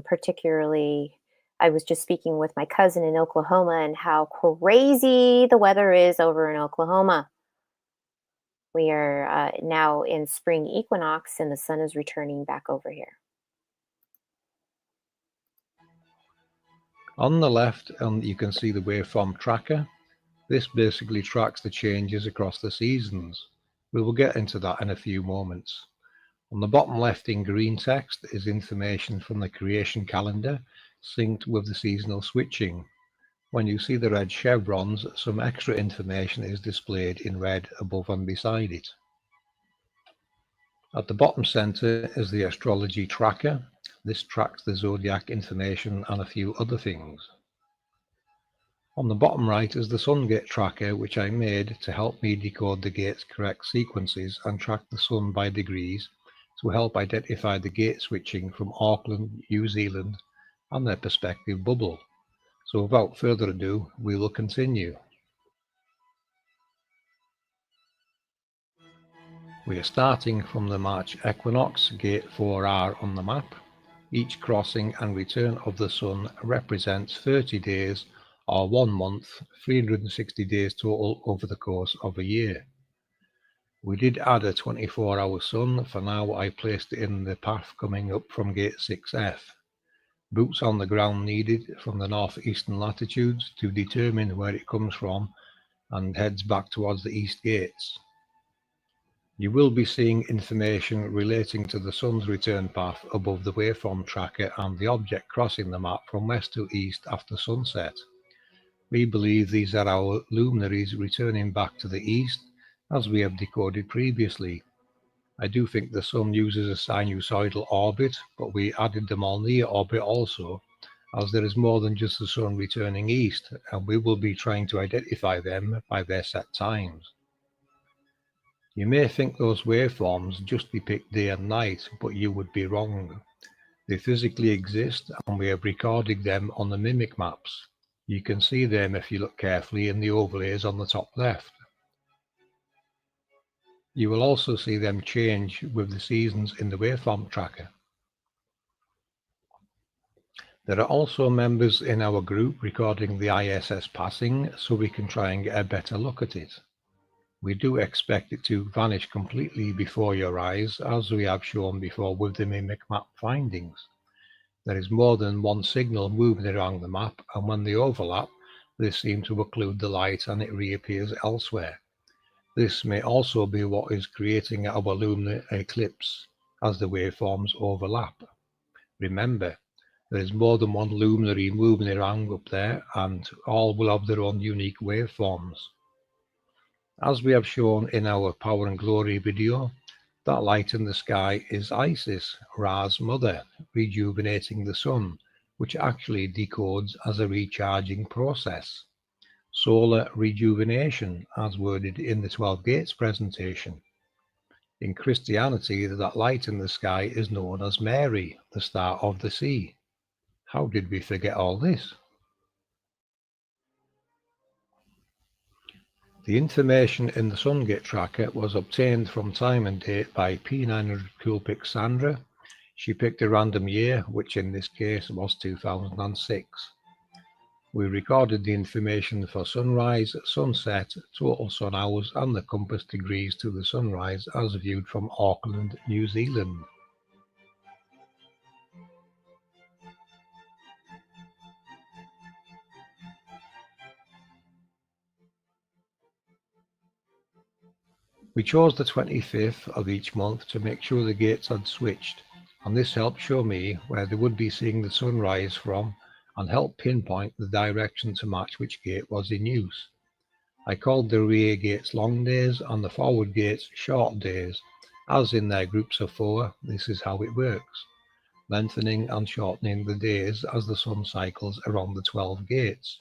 Particularly, I was just speaking with my cousin in Oklahoma and how crazy the weather is over in Oklahoma. We are now in spring equinox and the sun is returning back over here. On the left, you can see the waveform tracker. This basically tracks the changes across the seasons. We will get into that in a few moments. On the bottom left in green text is information from the creation calendar synced with the seasonal switching. When you see the red chevrons, some extra information is displayed in red above and beside it. At the bottom center is the astrology tracker. This tracks the zodiac information and a few other things. On the bottom right is the sun gate tracker, which I made to help me decode the gate's correct sequences and track the sun by degrees to help identify the gate switching from Auckland, New Zealand, and their perspective bubble. So without further ado, we will continue. We are starting from the March equinox, gate 4R on the map. Each crossing and return of the sun represents 30 days or 1 month, 360 days total over the course of a year. We did add a 24-hour sun. For now, I placed it in the path coming up from gate 6F. Boots on the ground needed from the northeastern latitudes to determine where it comes from and heads back towards the east gates. You will be seeing information relating to the sun's return path above the waveform tracker and the object crossing the map from west to east after sunset. We believe these are our luminaries returning back to the east, as we have decoded previously. I do think the sun uses a sinusoidal orbit, but we added them all near orbit also, as there is more than just the sun returning east, and we will be trying to identify them by their set times. You may think those waveforms just depict day and night, but you would be wrong. They physically exist, and we have recorded them on the mimic maps. You can see them if you look carefully in the overlays on the top left. You will also see them change with the seasons in the waveform tracker. There are also members in our group recording the ISS passing, so we can try and get a better look at it. We do expect it to vanish completely before your eyes, as we have shown before with the mimic map findings. There is more than one signal moving around the map, and when they overlap, they seem to occlude the light and it reappears elsewhere. This may also be what is creating our lunar eclipse, as the waveforms overlap. Remember, there is more than one luminary moving around up there, and all will have their own unique waveforms. As we have shown in our Power and Glory video, that light in the sky is Isis, Ra's mother, rejuvenating the sun, which actually decodes as a recharging process. Solar rejuvenation, as worded in the 12 Gates presentation. In Christianity, that light in the sky is known as Mary, the star of the sea. How did we forget all this? The information in the Sungate tracker was obtained from time and date by P900 Coolpick Sandra. She picked a random year, which in this case was 2006. We recorded the information for sunrise, sunset, total sun hours, and the compass degrees to the sunrise as viewed from Auckland, New Zealand. We chose the 25th of each month to make sure the gates had switched, and this helped show me where they would be seeing the sunrise from and helped pinpoint the direction to match which gate was in use. I called the rear gates long days and the forward gates short days. As in their groups of 4, this is how it works, lengthening and shortening the days as the sun cycles around the 12 gates.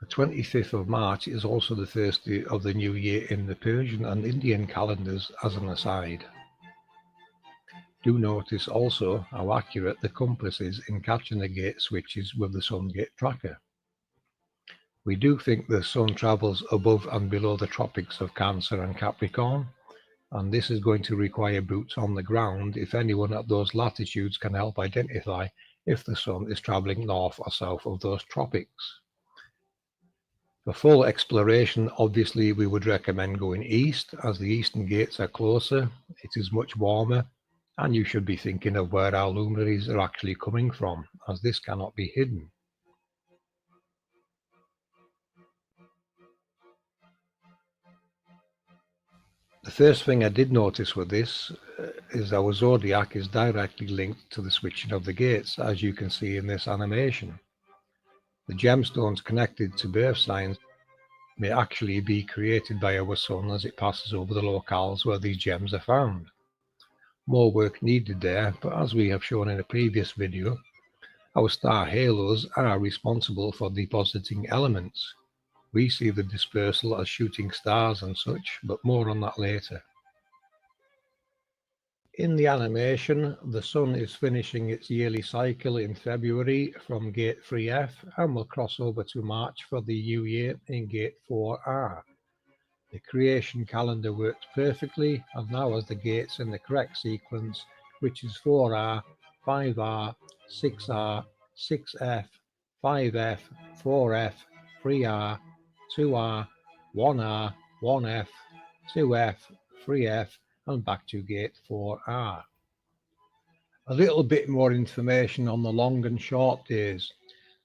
The 25th of March is also the first day of the new year in the Persian and Indian calendars, as an aside. Do notice also how accurate the compass is in catching the gate switches with the sun gate tracker. We do think the sun travels above and below the tropics of Cancer and Capricorn, and this is going to require boots on the ground if anyone at those latitudes can help identify if the sun is travelling north or south of those tropics. For full exploration, obviously we would recommend going east, as the eastern gates are closer, it is much warmer, and you should be thinking of where our luminaries are actually coming from, as this cannot be hidden. The first thing I did notice with this is our zodiac is directly linked to the switching of the gates, as you can see in this animation. The gemstones connected to birth signs may actually be created by our sun as it passes over the locales where these gems are found. More work needed there, but as we have shown in a previous video, our star halos are responsible for depositing elements. We see the dispersal as shooting stars and such, but more on that later. In the animation, the sun is finishing its yearly cycle in February from gate 3F and will cross over to March for the new year in gate 4R. The creation calendar works perfectly and now has the gates in the correct sequence, which is 4R, 5R, 6R, 6F, 5F, 4F, 3R, 2R, 1R, 1F, 2F, 3F, and back to gate 4R. A little bit more information on the long and short days.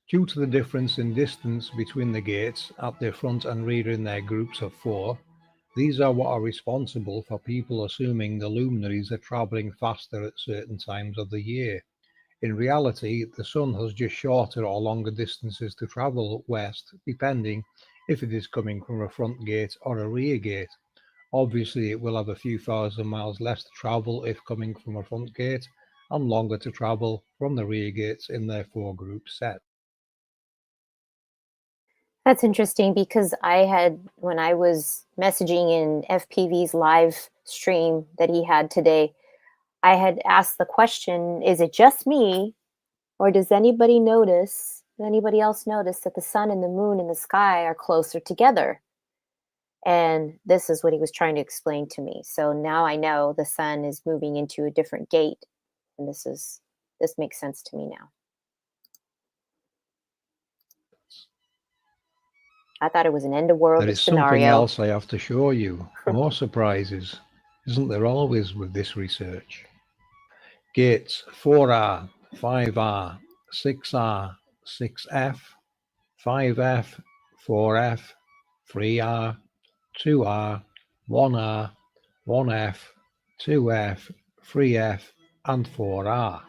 Due to the difference in distance between the gates at their front and rear in their groups of 4, these are what are responsible for people assuming the luminaries are travelling faster at certain times of the year. In reality, the sun has just shorter or longer distances to travel west, depending if it is coming from a front gate or a rear gate. Obviously, it will have a few thousand miles less to travel if coming from a front gate, and longer to travel from the rear gates in their 4-group set. That's interesting because when I was messaging in FPV's live stream that he had today, I had asked the question, is it just me, or does anybody else notice that the sun and the moon in the sky are closer together? And this is what he was trying to explain to me. So now I know the sun is moving into a different gate, and this makes sense to me now. I thought it was an end of world There is scenario. something else I have to show you. More surprises. Isn't there always with this research? Gates 4R, 5R, 6R, 6F, 5F, 4F, 3R, 2R, 1R, 1F, 2F, 3F, and 4R.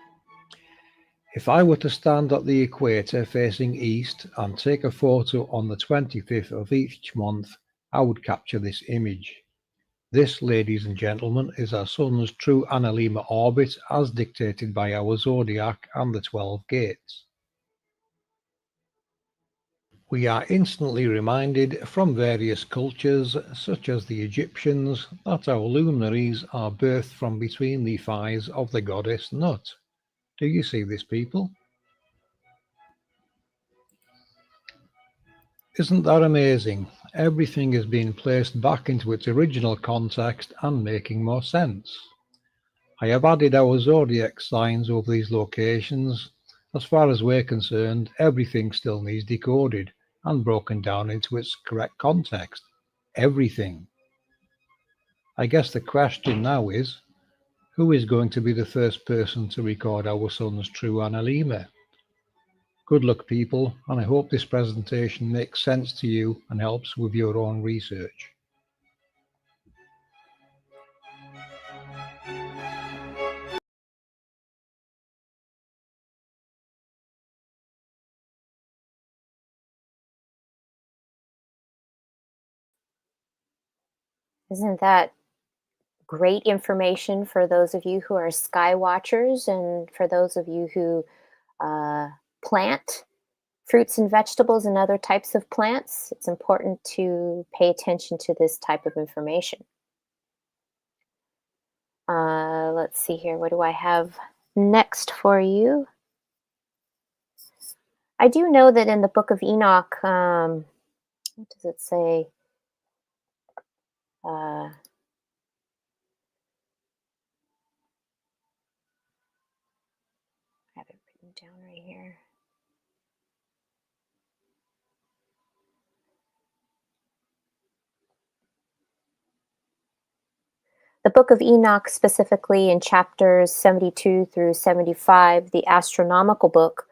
If I were to stand at the equator facing east and take a photo on the 25th of each month, I would capture this image. This, ladies and gentlemen, is our sun's true analemma orbit as dictated by our zodiac and the 12 gates. We are instantly reminded from various cultures, such as the Egyptians, that our luminaries are birthed from between the thighs of the goddess Nut. Do you see this, people? Isn't that amazing? Everything is being placed back into its original context and making more sense. I have added our zodiac signs over these locations. As far as we're concerned, everything still needs decoded and broken down into its correct context. Everything. I guess the question now is, who is going to be the first person to record our sun's true analemma? Good luck, people, and I hope this presentation makes sense to you and helps with your own research. Isn't that great information for those of you who are sky watchers and for those of you who plant fruits and vegetables and other types of plants? It's important to pay attention to this type of information. Let's see here. What do I have next for you? I do know that in the book of Enoch, what does it say? book of Enoch, specifically in chapters 72 through 75, the astronomical book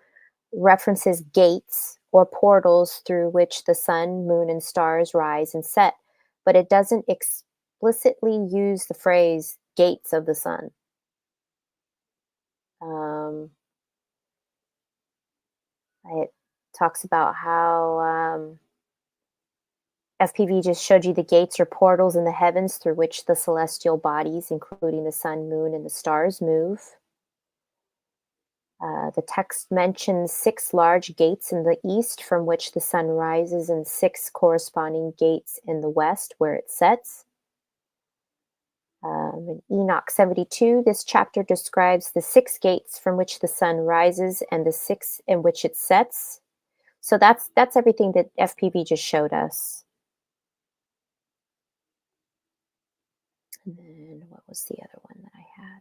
references gates or portals through which the sun, moon, and stars rise and set, but it doesn't explicitly use the phrase gates of the sun. It talks about how FPV just showed you the gates or portals in the heavens through which the celestial bodies, including the sun, moon, and the stars, move. The text mentions 6 large gates in the east from which the sun rises and 6 corresponding gates in the west where it sets. In Enoch 72, this chapter describes the 6 gates from which the sun rises and the 6 in which it sets. So that's everything that FPV just showed us. And then what was the other one that I had?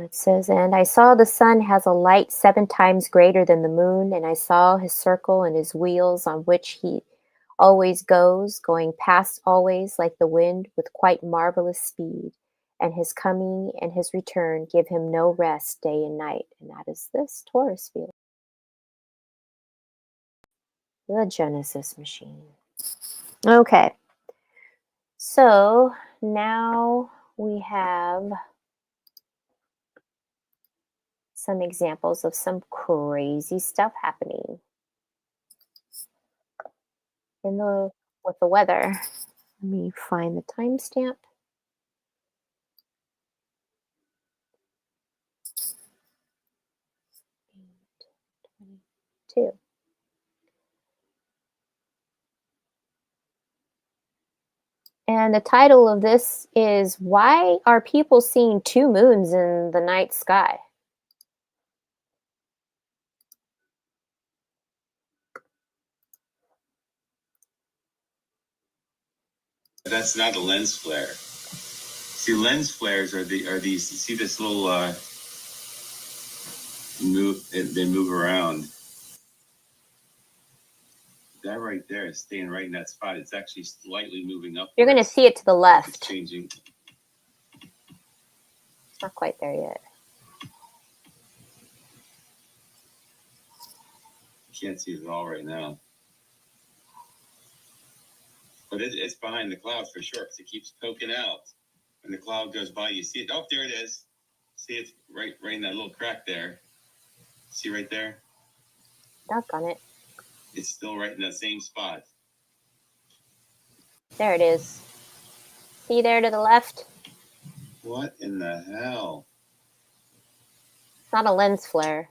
It says, and I saw the sun has a light 7 times greater than the moon, and I saw his circle and his wheels on which he always goes, going past always like the wind with quite marvelous speed, and his coming and his return give him no rest day and night. And that is this Taurus field. The Genesis machine. Okay. So now we have some examples of some crazy stuff happening with the weather. Let me find the timestamp. And the title of this is, Why Are People Seeing 2 Moons in the Night Sky? That's not a lens flare. See, lens flares are these. See this little they move around. That right there is staying right in that spot. It's actually slightly moving up. You're going to see it to the left. It's changing. It's not quite there yet. Can't see it at all right now. But it's behind the cloud for sure, because it keeps poking out. When the cloud goes by, you see it. Oh, there it is. See, it's right in that little crack there. See right there? Doggone it. It's still right in that same spot. There it is. See there to the left? What in the hell? It's not a lens flare.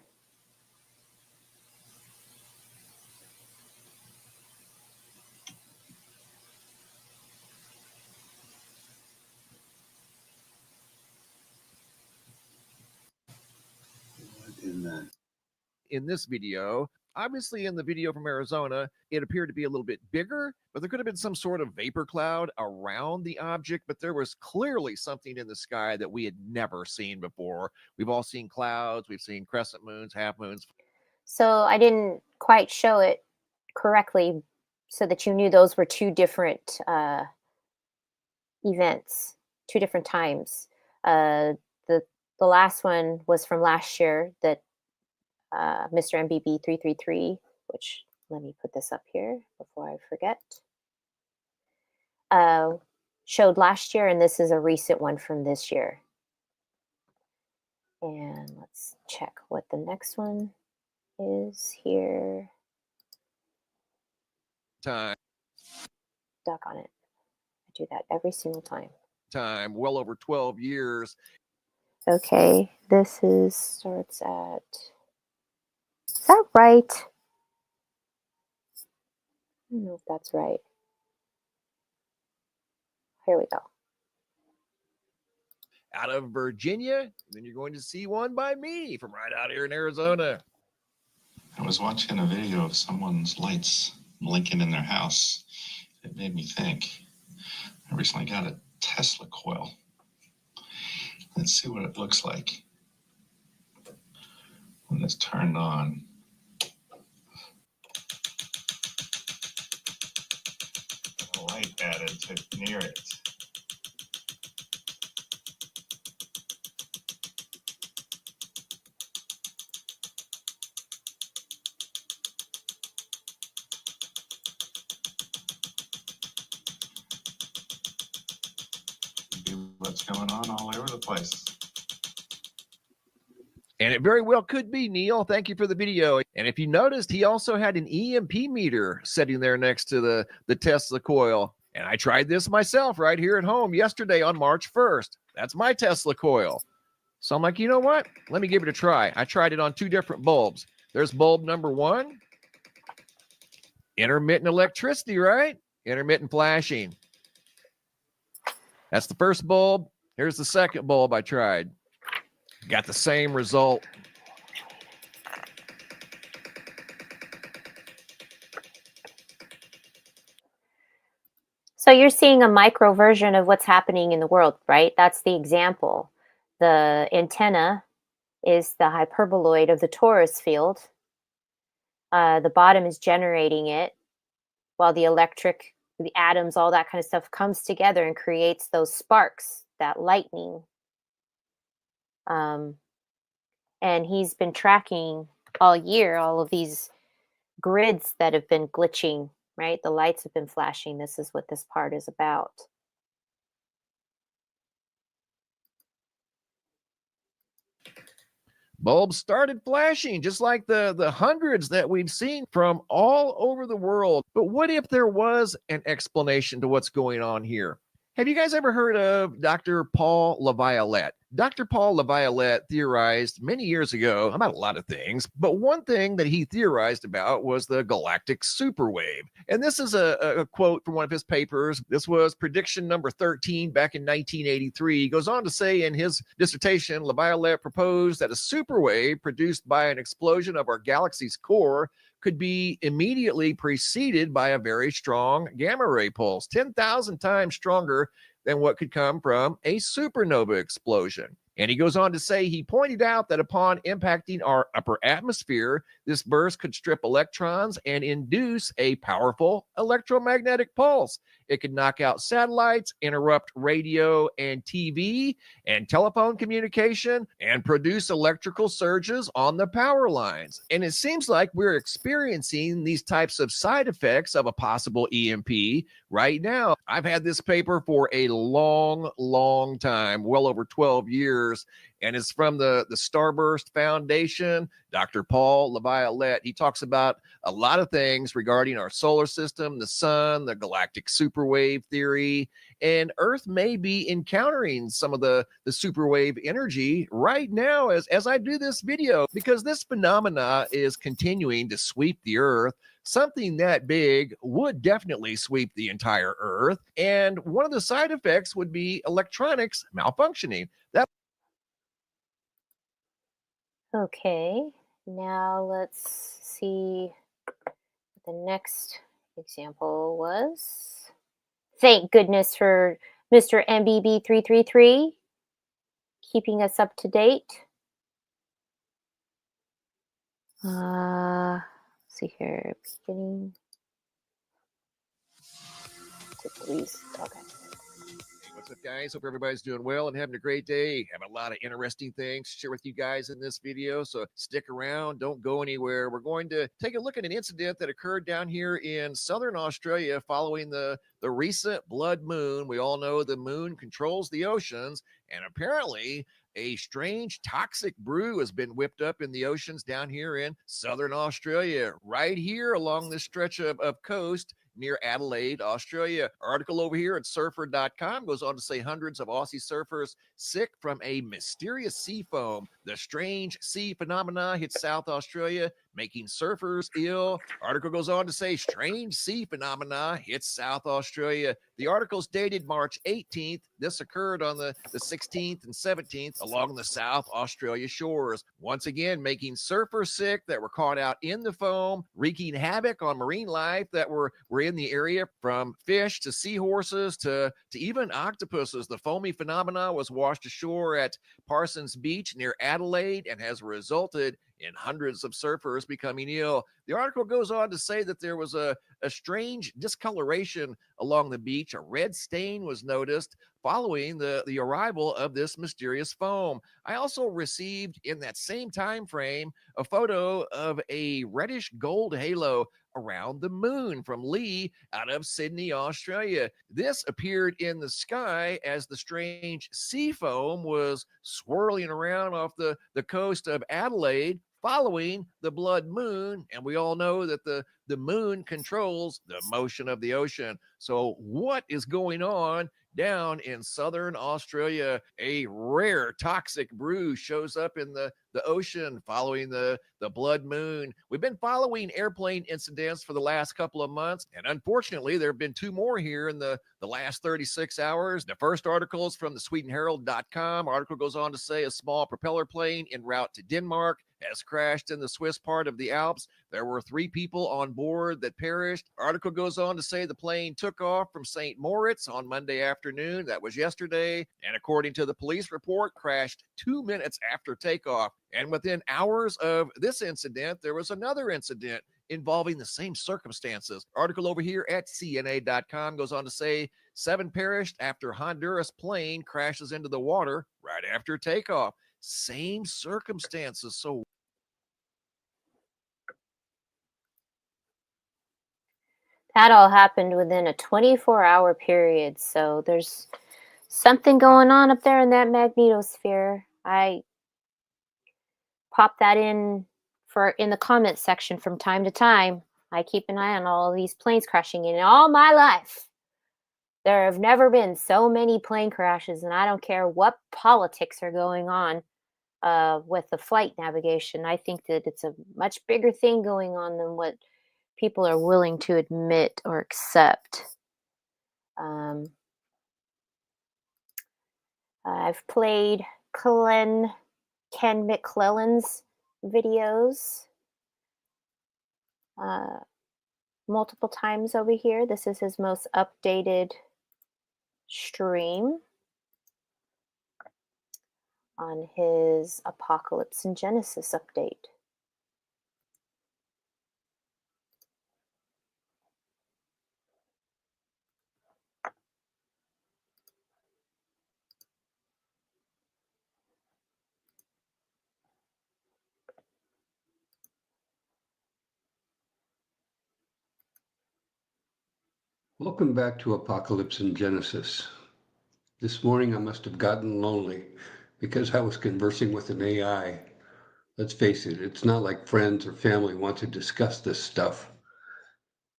In this video, obviously in the video from Arizona, it appeared to be a little bit bigger, but there could have been some sort of vapor cloud around the object, but there was clearly something in the sky that we had never seen before. We've all seen clouds, we've seen crescent moons, half moons. So I didn't quite show it correctly so that you knew those were 2 different events, 2 different times. The last one was from last year that Mr. MBB 333, which let me put this up here before I forget, showed last year, and this is a recent one from this year. And let's check what the next one is here. Time. Duck on it. I do that every single time. Well over 12 years. Okay, this starts at... Is that right? I don't know if that's right. Here we go. Out of Virginia, then you're going to see one by me from right out here in Arizona. I was watching a video of someone's lights blinking in their house. It made me think. I recently got a Tesla coil. Let's see what it looks like when it's turned on. A light added to near it. What's going on all over the place. And it very well could be, Neil. Thank you for the video. And if you noticed, he also had an EMP meter sitting there next to the Tesla coil. And I tried this myself right here at home yesterday on March 1st. That's my Tesla coil. So I'm like, you know what? Let me give it a try. I tried it on 2 different bulbs. There's bulb number 1. Intermittent electricity, right? Intermittent flashing. That's the first bulb. Here's the second bulb I tried. Got the same result. So you're seeing a micro version of what's happening in the world, right? That's the example. The antenna is the hyperboloid of the torus field. The bottom is generating it, while the electric, the atoms, all that kind of stuff comes together and creates those sparks, that lightning. And he's been tracking all year all of these grids that have been glitching, right? The lights have been flashing. This is what this part is about. Bulbs started flashing, just like the hundreds that we've seen from all over the world. But what if there was an explanation to what's going on here? Have you guys ever heard of Dr. Paul LaViolette? Dr. Paul LaViolette theorized many years ago about a lot of things, but one thing that he theorized about was the galactic superwave. And this is a quote from one of his papers. This was prediction number 13 back in 1983. He goes on to say in his dissertation, LaViolette proposed that a superwave produced by an explosion of our galaxy's core could be immediately preceded by a very strong gamma ray pulse, 10,000 times stronger than what could come from a supernova explosion. And he goes on to say he pointed out that upon impacting our upper atmosphere, this burst could strip electrons and induce a powerful electromagnetic pulse. It could knock out satellites, interrupt radio and TV and telephone communication, and produce electrical surges on the power lines. And it seems like we're experiencing these types of side effects of a possible EMP right now. I've had this paper for a long time, well over 12 years, and it's from the Starburst Foundation. Dr. Paul LaViolette, he talks about a lot of things regarding our solar system, the sun, the galactic superwave theory, and Earth may be encountering some of the superwave energy right now as I do this video, because this phenomena is continuing to sweep the Earth. Something that big would definitely sweep the entire Earth, and one of the side effects would be electronics malfunctioning. Okay, now let's see what the next example was. Thank goodness for Mr. MBB333 keeping us up to date. Let's see here, beginning. Please, okay. What's up, guys? Hope everybody's doing well and having a great day. Have a lot of interesting things to share with you guys in this video, so stick around. Don't go anywhere. We're going to take a look at an incident that occurred down here in southern Australia following the recent blood moon. We all know the moon controls the oceans, and apparently a strange toxic brew has been whipped up in the oceans down here in southern Australia, right here along this stretch of coast near Adelaide, Australia. Article over here at surfer.com goes on to say hundreds of Aussie surfers sick from a mysterious sea foam. The strange sea phenomena hit South Australia making surfers ill. Article goes on to say strange sea phenomena hits South Australia. The article's dated March 18th. This occurred on the 16th and 17th along the South Australia shores. Once again, making surfers sick that were caught out in the foam, wreaking havoc on marine life that were in the area, from fish to seahorses to even octopuses. The foamy phenomena was washed ashore at Parsons Beach near Adelaide and has resulted in hundreds of surfers becoming ill. The article goes on to say that there was a strange discoloration along the beach. A red stain was noticed following the arrival of this mysterious foam. I also received in that same time frame a photo of a reddish gold halo around the moon from Lee out of Sydney, Australia. This appeared in the sky as the strange sea foam was swirling around off the coast of Adelaide following the blood moon. And we all know that the moon controls the motion of the ocean. So what is going on down in southern Australia? A rare toxic brew shows up in the ocean following the blood moon. We've been following airplane incidents for the last couple of months, and unfortunately there have been two more here in the last 36 hours. The first article is from the SwedenHerald.com. Article goes on to say a small propeller plane en route to Denmark has crashed in the Swiss part of the Alps. There were 3 people on board that perished. Article goes on to say the plane took off from St. Moritz on Monday afternoon. That was yesterday. And according to the police report, crashed 2 minutes after takeoff. And within hours of this incident, there was another incident involving the same circumstances. Article over here at CNA.com goes on to say 7 perished after Honduras plane crashes into the water right after takeoff. Same circumstances. So that all happened within a 24-hour period. So there's something going on up there in that magnetosphere. I pop that in the comment section from time to time. I keep an eye on all these planes crashing. In all my life, there have never been so many plane crashes, and I don't care what politics are going on with the flight navigation. I think that it's a much bigger thing going on than what people are willing to admit or accept. I've played Ken McClellan's videos multiple times over here. This is his most updated stream on his Apocalypse and Genesis update. Welcome back to Apocalypse and Genesis. This morning I must have gotten lonely because I was conversing with an AI. Let's face it, it's not like friends or family want to discuss this stuff.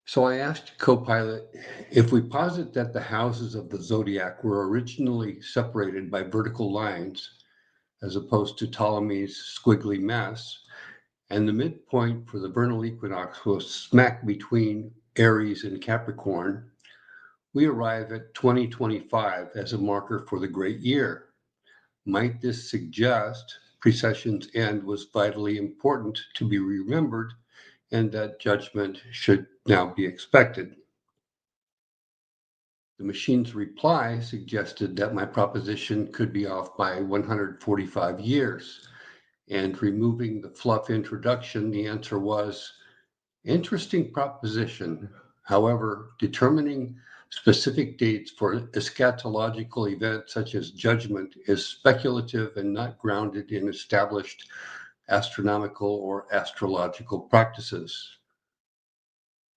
So I asked Copilot, if we posit that the houses of the zodiac were originally separated by vertical lines, as opposed to Ptolemy's squiggly mess, and the midpoint for the vernal equinox was smack between Aries and Capricorn, we arrive at 2025 as a marker for the great year. Might this suggest precession's end was vitally important to be remembered and that judgment should now be expected? The machine's reply suggested that my proposition could be off by 145 years. And removing the fluff introduction, the answer was, interesting proposition. However, determining specific dates for eschatological events such as judgment is speculative and not grounded in established astronomical or astrological practices.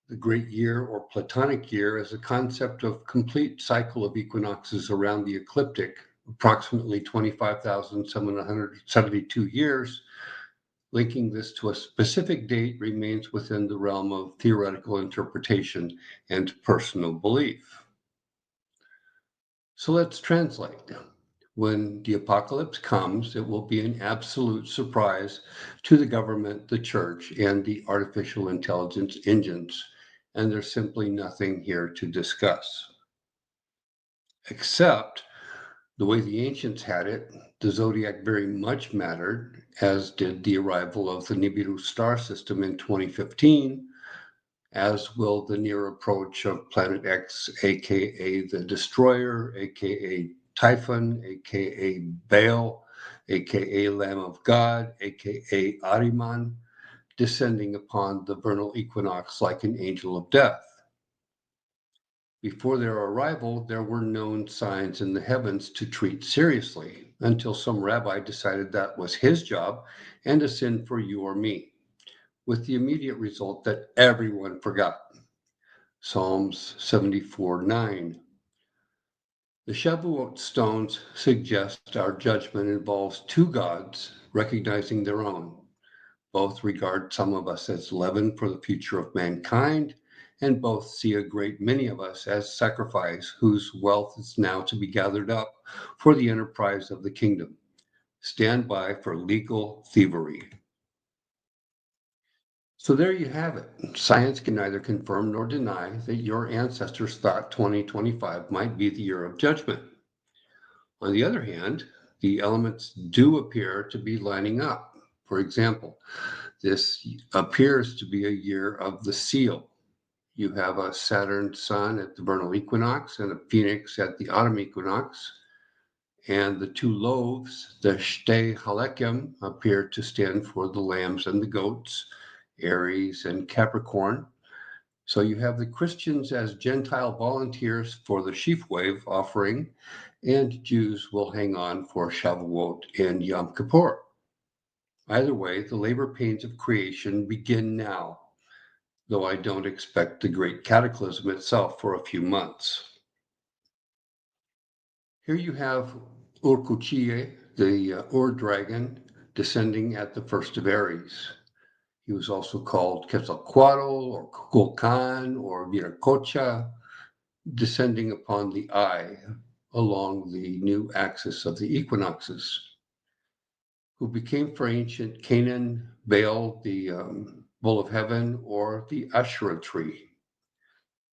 The great year or Platonic year is a concept of complete cycle of equinoxes around the ecliptic, approximately 25,772 years. Linking this to a specific date remains within the realm of theoretical interpretation and personal belief. So let's translate. When the apocalypse comes, it will be an absolute surprise to the government, the church, and the artificial intelligence engines, and there's simply nothing here to discuss. Except the way the ancients had it, the zodiac very much mattered, as did the arrival of the Nibiru star system in 2015, as will the near approach of Planet X, aka the Destroyer, aka Typhon, aka Baal, aka Lamb of God, aka Ahriman, descending upon the vernal equinox like an angel of death. Before their arrival, there were known signs in the heavens to treat seriously, until some rabbi decided that was his job and a sin for you or me, with the immediate result that everyone forgot. Psalms 74:9. The Shavuot stones suggest our judgment involves two gods recognizing their own. Both regard some of us as leaven for the future of mankind, and both see a great many of us as sacrifice whose wealth is now to be gathered up for the enterprise of the kingdom. Stand by for legal thievery. So there you have it. Science can neither confirm nor deny that your ancestors thought 2025 might be the year of judgment. On the other hand, the elements do appear to be lining up. For example, this appears to be a year of the seal. You have a Saturn sun at the vernal equinox and a phoenix at the autumn equinox. And the two loaves, the Shtei Halekim, appear to stand for the lambs and the goats, Aries and Capricorn. So you have the Christians as Gentile volunteers for the sheaf wave offering, and Jews will hang on for Shavuot and Yom Kippur. Either way, the labor pains of creation begin now, though I don't expect the great cataclysm itself for a few months. Here you have Urkuchie, the Ur dragon, descending at the first of Aries. He was also called Quetzalcoatl or Kukulkan or Viracocha, descending upon the eye along the new axis of the equinoxes, who became for ancient Canaan Baal, the bull of heaven, or the Asherah tree.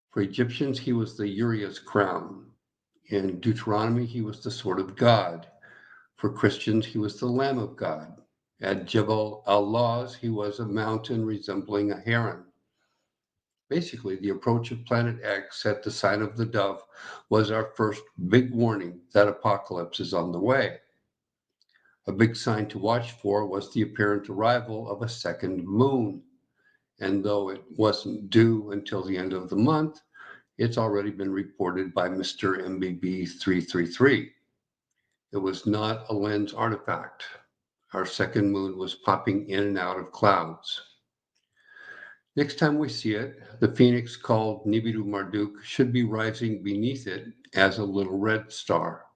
For Egyptians, he was the Uriah's crown. In Deuteronomy, he was the sword of God. For Christians, he was the Lamb of God. At Jebel al-Lawz, he was a mountain resembling a heron. Basically, the approach of Planet X at the sign of the dove was our first big warning that apocalypse is on the way. A big sign to watch for was the apparent arrival of a second moon. And though it wasn't due until the end of the month, it's already been reported by Mr. MBB 333. It was not a lens artifact. Our second moon was popping in and out of clouds. Next time we see it, the phoenix called Nibiru Marduk should be rising beneath it as a little red star,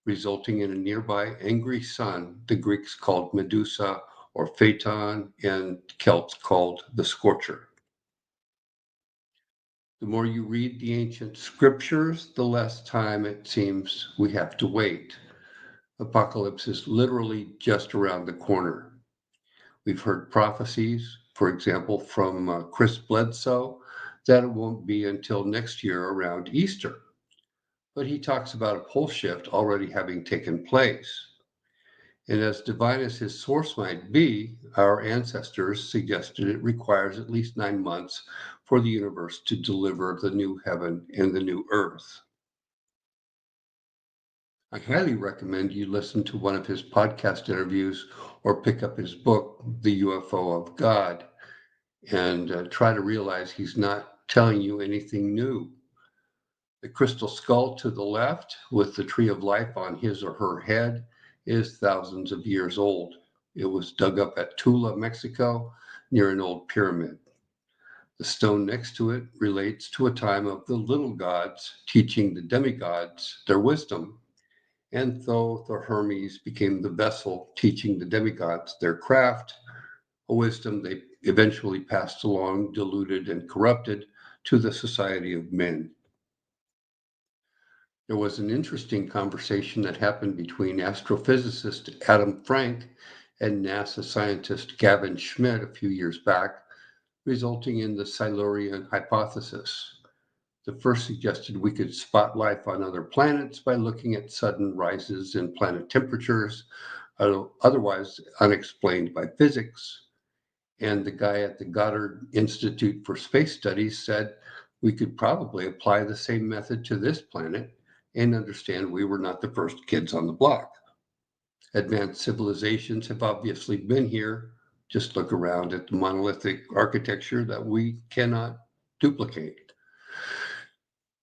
resulting in a nearby angry sun the Greeks called Medusa or Phaeton and Celts called the Scorcher. The more you read the ancient scriptures, the less time it seems we have to wait. Apocalypse is literally just around the corner. We've heard prophecies, for example, from Chris Bledsoe, that it won't be until next year around Easter. But he talks about a pole shift already having taken place. And as divine as his source might be, our ancestors suggested it requires at least 9 months for the universe to deliver the new heaven and the new earth. I highly recommend you listen to one of his podcast interviews or pick up his book, The UFO of God, and try to realize he's not telling you anything new. The crystal skull to the left with the tree of life on his or her head is thousands of years old. It was dug up at Tula, Mexico, near an old pyramid. The stone next to it relates to a time of the little gods teaching the demigods their wisdom. And though the Hermes became the vessel teaching the demigods their craft, a wisdom they eventually passed along, diluted and corrupted, to the society of men. There was an interesting conversation that happened between astrophysicist Adam Frank and NASA scientist Gavin Schmidt a few years back, resulting in the Silurian hypothesis. The first suggested we could spot life on other planets by looking at sudden rises in planet temperatures, otherwise unexplained by physics. And the guy at the Goddard Institute for Space Studies said we could probably apply the same method to this planet and understand we were not the first kids on the block. Advanced civilizations have obviously been here. Just look around at the monolithic architecture that we cannot duplicate.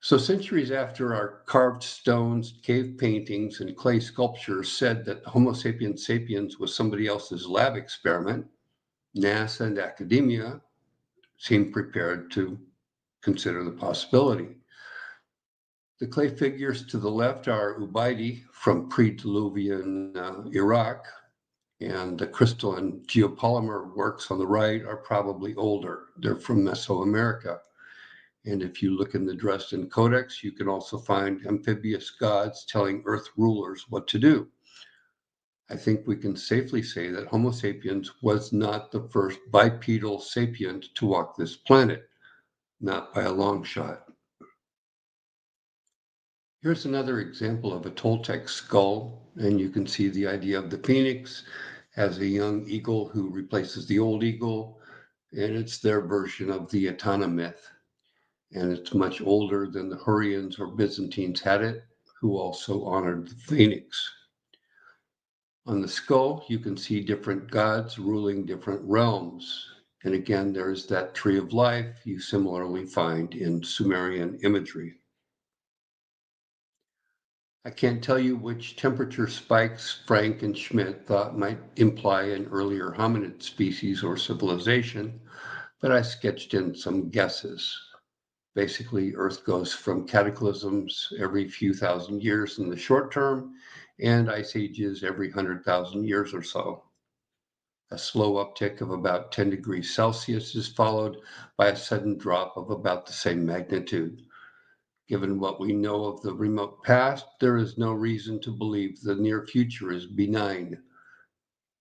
So centuries after our carved stones, cave paintings, and clay sculptures said that Homo sapiens sapiens was somebody else's lab experiment, NASA and academia seem prepared to consider the possibility. The clay figures to the left are Ubaidi from pre-Diluvian Iraq, and the crystal and geopolymer works on the right are probably older. They're from Mesoamerica. And if you look in the Dresden Codex, you can also find amphibious gods telling earth rulers what to do. I think we can safely say that Homo sapiens was not the first bipedal sapient to walk this planet, not by a long shot. Here's another example of a Toltec skull, and you can see the idea of the phoenix as a young eagle who replaces the old eagle, and it's their version of the Etana myth. And it's much older than the Hurrians or Byzantines had it, who also honored the phoenix. On the skull, you can see different gods ruling different realms. And again, there's that tree of life you similarly find in Sumerian imagery. I can't tell you which temperature spikes Frank and Schmidt thought might imply an earlier hominid species or civilization, but I sketched in some guesses. Basically, Earth goes from cataclysms every few thousand years in the short term and ice ages every 100,000 years or so. A slow uptick of about 10 degrees Celsius is followed by a sudden drop of about the same magnitude. Given what we know of the remote past, there is no reason to believe the near future is benign.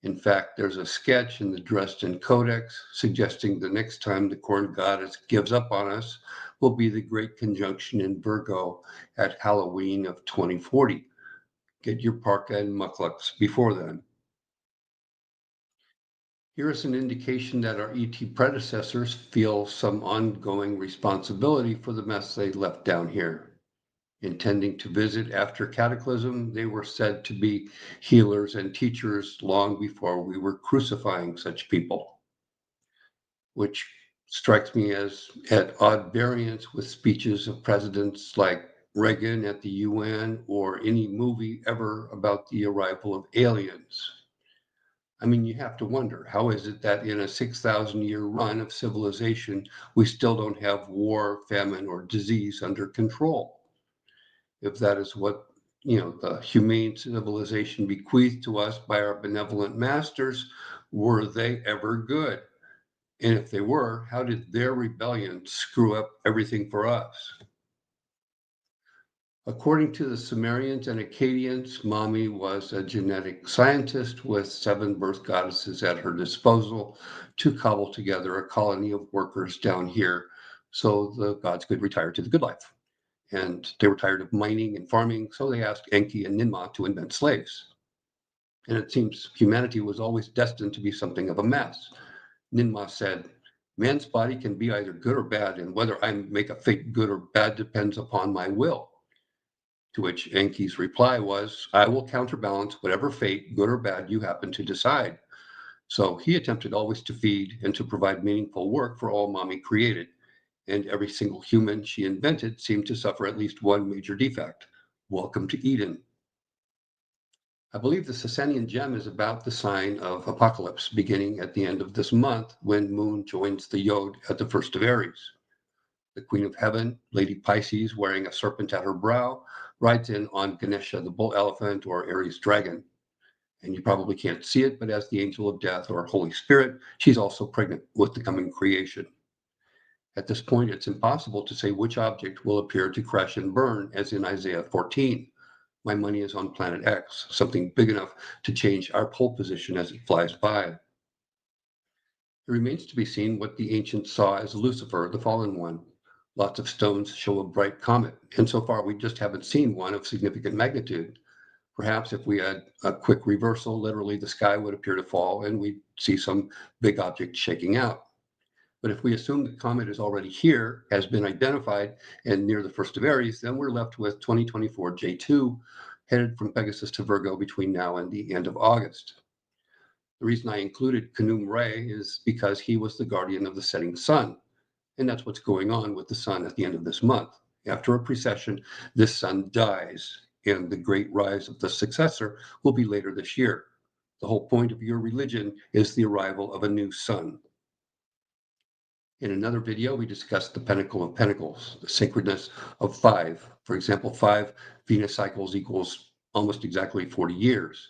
In fact, there's a sketch in the Dresden Codex suggesting the next time the corn goddess gives up on us will be the Great Conjunction in Virgo at Halloween of 2040. Get your parka and mucklucks before then. Here is an indication that our ET predecessors feel some ongoing responsibility for the mess they left down here. Intending to visit after cataclysm, they were said to be healers and teachers long before we were crucifying such people, which strikes me as at odd variance with speeches of presidents like Reagan at the UN or any movie ever about the arrival of aliens. I mean, you have to wonder, how is it that in a 6,000-year run of civilization, we still don't have war, famine, or disease under control? If that is what, the humane civilization bequeathed to us by our benevolent masters, were they ever good? And if they were, how did their rebellion screw up everything for us? According to the Sumerians and Akkadians, Mami was a genetic scientist with 7 birth goddesses at her disposal to cobble together a colony of workers down here so the gods could retire to the good life. And they were tired of mining and farming, so they asked Enki and Ninmah to invent slaves. And it seems humanity was always destined to be something of a mess. Ninmah said, man's body can be either good or bad, and whether I make a fate good or bad depends upon my will. To which Enki's reply was, I will counterbalance whatever fate, good or bad, you happen to decide. So he attempted always to feed and to provide meaningful work for all Mami created. And every single human she invented seemed to suffer at least one major defect. Welcome to Eden. I believe the Sasanian gem is about the sign of apocalypse, beginning at the end of this month when Moon joins the Yod at the first of Aries. The Queen of Heaven, Lady Pisces, wearing a serpent at her brow, rides in on Ganesha, the bull elephant, or Aries dragon. And you probably can't see it, but as the angel of death or Holy Spirit, she's also pregnant with the coming creation. At this point, it's impossible to say which object will appear to crash and burn, as in Isaiah 14. My money is on planet X, something big enough to change our pole position as it flies by. It remains to be seen what the ancients saw as Lucifer, the fallen one. Lots of stones show a bright comet, and so far we just haven't seen one of significant magnitude. Perhaps if we had a quick reversal, literally the sky would appear to fall and we'd see some big object shaking out. But if we assume the comet is already here, has been identified, and near the first of Aries, then we're left with 2024 J2, headed from Pegasus to Virgo between now and the end of August. The reason I included Canum Ray is because he was the guardian of the setting sun, and that's what's going on with the sun at the end of this month. After a precession, this sun dies, and the great rise of the successor will be later this year. The whole point of your religion is the arrival of a new sun. In another video, we discussed the Pentacle of Pentacles, the sacredness of 5. For example, 5 Venus cycles equals almost exactly 40 years.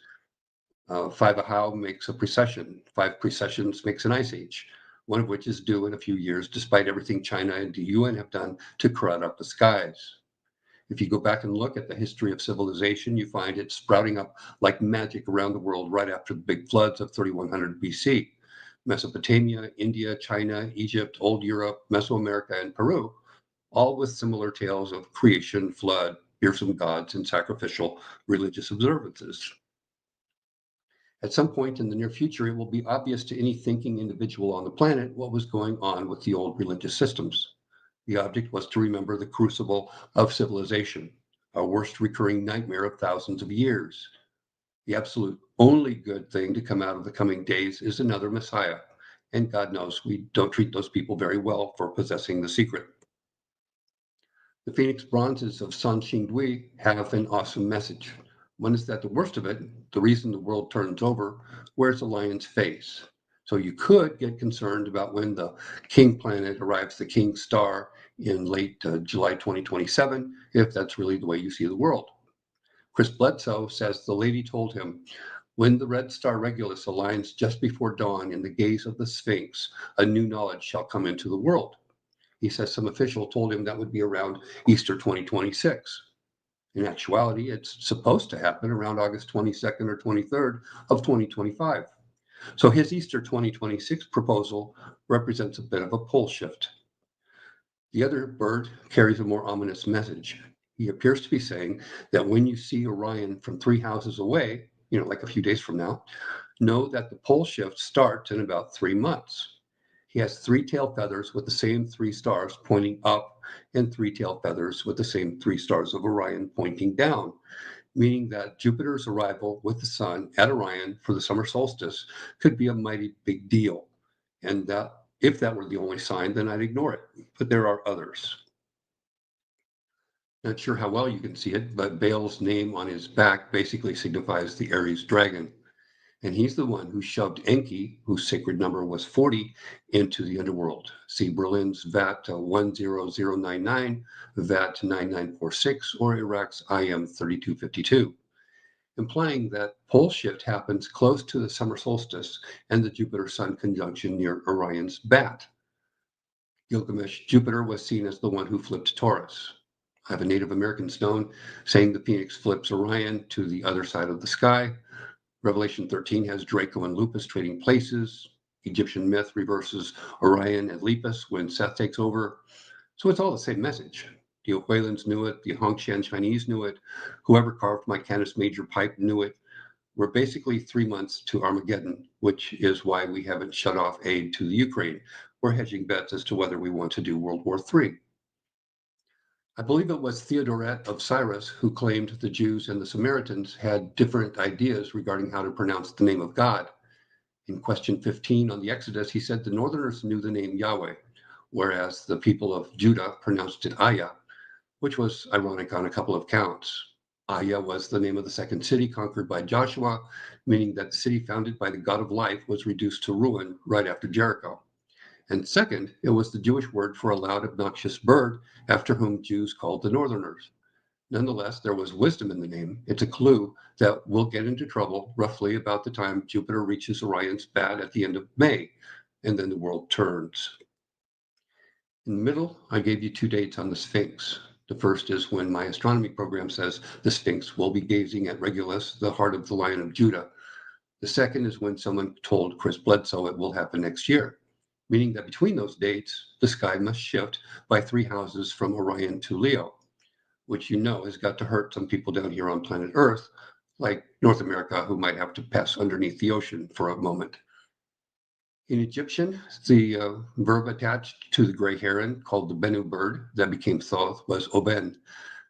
5 Ahau makes a precession. 5 precessions makes an ice age, one of which is due in a few years, despite everything China and the UN have done to crowd up the skies. If you go back and look at the history of civilization, you find it sprouting up like magic around the world right after the big floods of 3100 BC. Mesopotamia, India, China, Egypt, Old Europe, Mesoamerica, and Peru, all with similar tales of creation, flood, fearsome gods, and sacrificial religious observances. At some point in the near future, it will be obvious to any thinking individual on the planet what was going on with the old religious systems. The object was to remember the crucible of civilization, our worst recurring nightmare of thousands of years. The absolute only good thing to come out of the coming days is another Messiah, and God knows we don't treat those people very well for possessing the secret. The Phoenix bronzes of San Xingdui have an awesome message. One is that the worst of it, the reason the world turns over, wears a lion's face. So you could get concerned about when the king planet arrives, the king star, in late July 2027, if that's really the way you see the world. Chris Bledsoe says the lady told him, when the red star Regulus aligns just before dawn in the gaze of the Sphinx, a new knowledge shall come into the world. He says some official told him that would be around Easter 2026. In actuality, it's supposed to happen around August 22nd or 23rd of 2025. So his Easter 2026 proposal represents a bit of a pole shift. The other bird carries a more ominous message. He appears to be saying that when you see Orion from 3 houses away, like a few days from now, know that the pole shift starts in about 3 months. He has 3 tail feathers with the same 3 stars pointing up and 3 tail feathers with the same 3 stars of Orion pointing down, meaning that Jupiter's arrival with the sun at Orion for the summer solstice could be a mighty big deal. And that if that were the only sign, then I'd ignore it. But there are others. Not sure how well you can see it, but Baal's name on his back basically signifies the Aries dragon. And he's the one who shoved Enki, whose sacred number was 40, into the underworld. See Berlin's VAT 10099, VAT 9946, or Iraq's IM 3252, implying that pole shift happens close to the summer solstice and the Jupiter-Sun conjunction near Orion's bat. Gilgamesh, Jupiter was seen as the one who flipped Taurus. I have a Native American stone saying the Phoenix flips Orion to the other side of the sky. Revelation 13 has Draco and Lupus trading places. Egyptian myth reverses Orion and Lepus when Seth takes over. So it's all the same message. The Ohuelans knew it. The Hongshan Chinese knew it. Whoever carved my Canis Major pipe knew it. We're basically 3 months to Armageddon, which is why we haven't shut off aid to the Ukraine. We're hedging bets as to whether we want to do World War III. I believe it was Theodoret of Cyrus who claimed the Jews and the Samaritans had different ideas regarding how to pronounce the name of God. In question 15 on the Exodus, he said the Northerners knew the name Yahweh, whereas the people of Judah pronounced it Aya, which was ironic on a couple of counts. Aya was the name of the second city conquered by Joshua, meaning that the city founded by the God of life was reduced to ruin right after Jericho. And second, it was the Jewish word for a loud, obnoxious bird after whom Jews called the Northerners. Nonetheless, there was wisdom in the name. It's a clue that we'll get into trouble roughly about the time Jupiter reaches Orion's bat at the end of May, and then the world turns. In the middle, I gave you 2 dates on the Sphinx. The first is when my astronomy program says the Sphinx will be gazing at Regulus, the heart of the Lion of Judah. The second is when someone told Chris Bledsoe it will happen next year, meaning that between those dates, the sky must shift by 3 houses from Orion to Leo, which you know has got to hurt some people down here on planet Earth, like North America, who might have to pass underneath the ocean for a moment. In Egyptian, the verb attached to the gray heron, called the Bennu bird, that became Thoth, was Oben,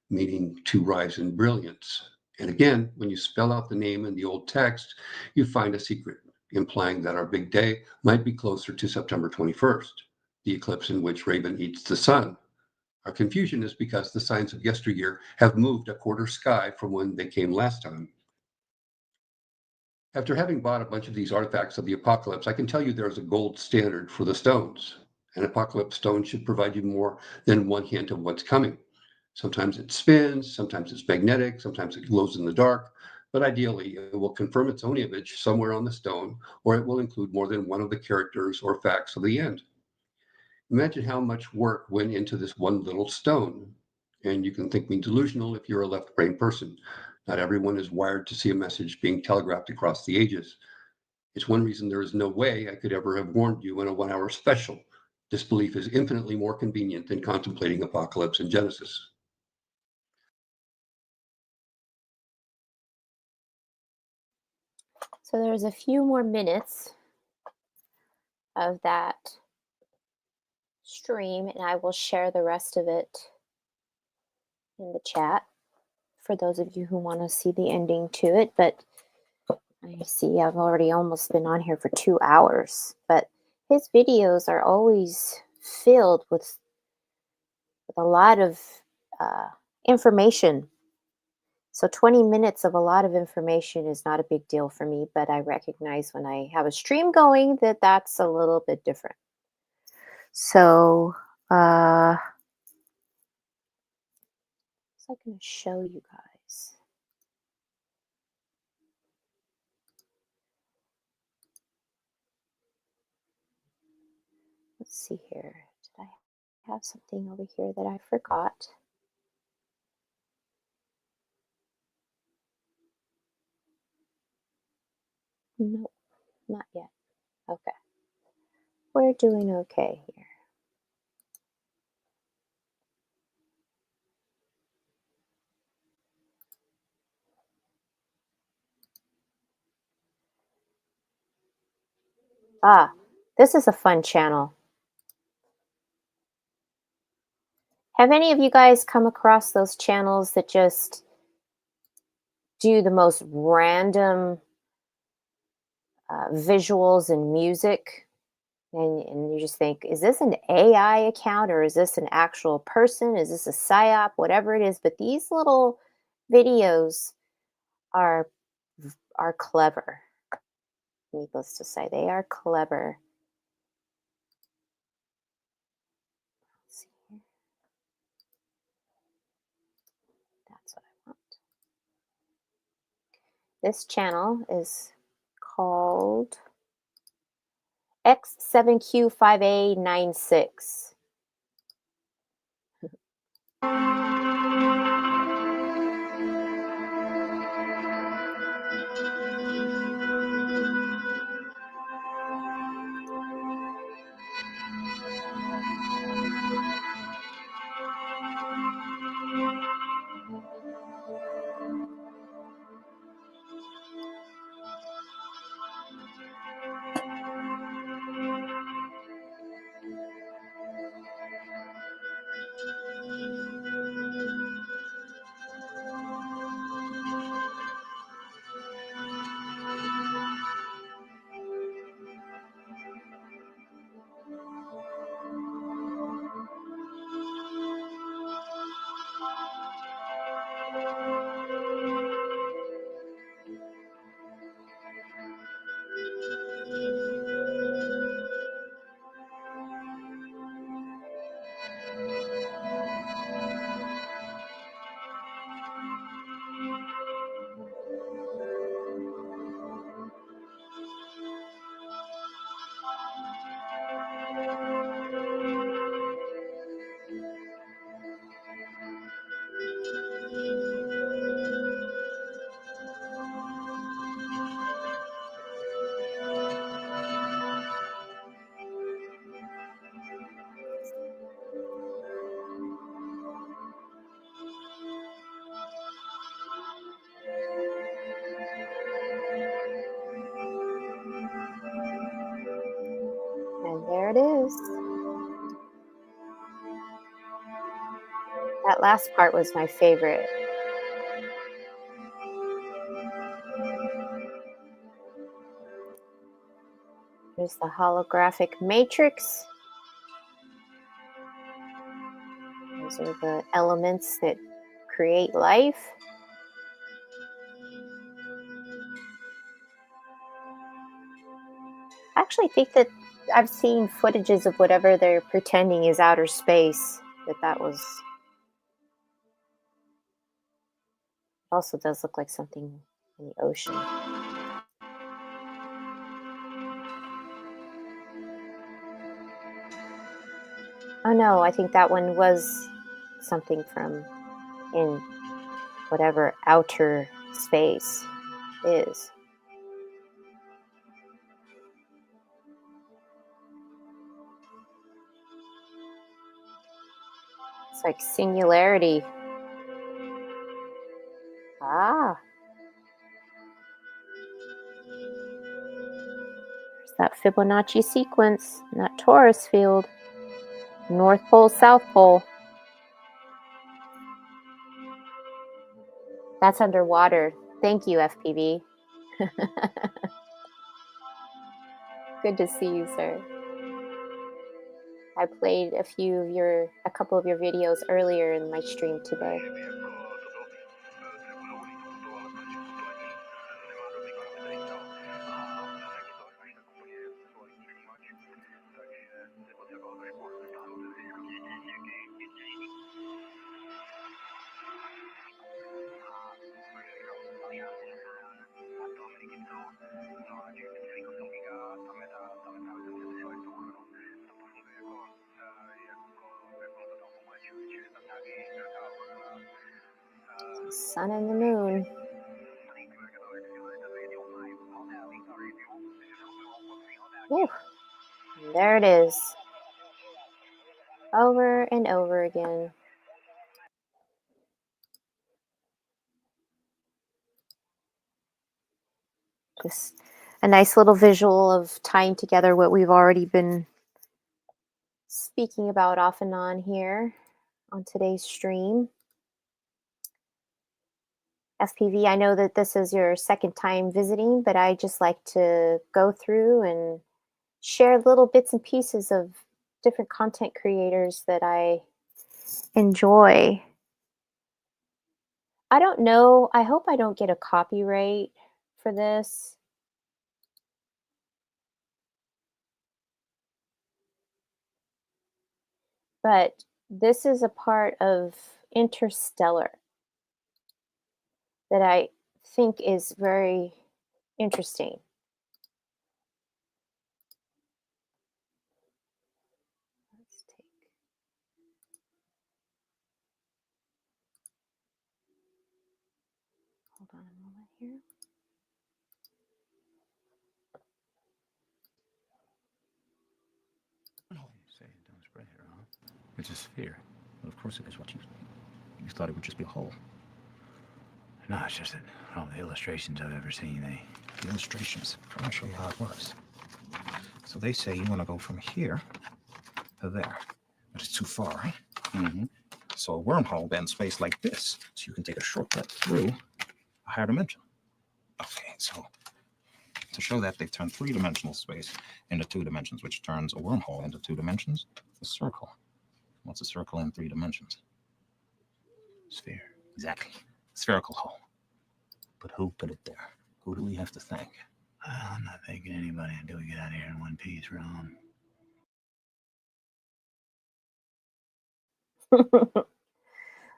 meaning to rise in brilliance. And again, when you spell out the name in the old text, you find a secret, implying that our big day might be closer to September 21st, the eclipse in which Raven eats the sun. Our confusion is because the signs of yesteryear have moved a quarter sky from when they came last time. After having bought a bunch of these artifacts of the apocalypse, I can tell you there is a gold standard for the stones. An apocalypse stone should provide you more than one hint of what's coming. Sometimes it spins, sometimes it's magnetic, sometimes it glows in the dark, but ideally it will confirm its own image somewhere on the stone, or it will include more than one of the characters or facts of the end. Imagine how much work went into this one little stone. And you can think me delusional if you're a left-brain person. Not everyone is wired to see a message being telegraphed across the ages. It's one reason there is no way I could ever have warned you in a 1-hour special. Disbelief is infinitely more convenient than contemplating apocalypse and Genesis. So there's a few more minutes of that stream, and I will share the rest of it in the chat for those of you who want to see the ending to it. But I see I've already almost been on here for 2 hours, but his videos are always filled with a lot of information. So 20 minutes of a lot of information is not a big deal for me, but I recognize when I have a stream going that that's a little bit different. So I'm going to show you guys. Let's see here. Did I have something over here that I forgot? Nope, not yet. Okay. We're doing okay here. This is a fun channel. Have any of you guys come across those channels that just do the most random visuals and music? And you just think, is this an AI account or is this an actual person? Is this a psyop? Whatever it is. But these little videos are clever. Needless to say, they are clever. Let's see here. That's what I want. This channel is called X7Q5A96. is. That last part was my favorite. There's the holographic matrix. Those are the elements that create life. I actually think that I've seen footages of whatever they're pretending is outer space. That was... also does look like something in the ocean. Oh no, I think that one was something from in whatever outer space is. It's like singularity. Ah. There's that Fibonacci sequence, in that torus field. North Pole, South Pole. That's underwater. Thank you, FPV. Good to see you, sir. I played a couple of your videos earlier in my stream today. Sun and the moon. Whew. There it is. Over and over again. Just a nice little visual of tying together what we've already been speaking about off and on here on today's stream. FPV, I know that this is your second time visiting, but I just like to go through and share little bits and pieces of different content creators that I enjoy. I don't know. I hope I don't get a copyright for this. But this is a part of Interstellar that I think is very interesting. Let's take... hold on a moment here. Oh, you say it don't spread here, huh? It's a sphere. Well, of course it is. What you thought it would just be a hole. No, it's just that all the illustrations I've ever seen, the illustrations. I'll show you how it works. So they say you want to go from here to there, but it's too far, right? Mm-hmm. So a wormhole bends space like this, so you can take a shortcut through a higher dimension. Okay, so to show that, they've turned three-dimensional space into two dimensions, which turns a wormhole into two dimensions. A circle. What's a circle in three dimensions? Sphere. Exactly. Spherical hole. But who put it there? Who do we have to thank? I'm not thanking anybody until we get out of here in one piece, Ron.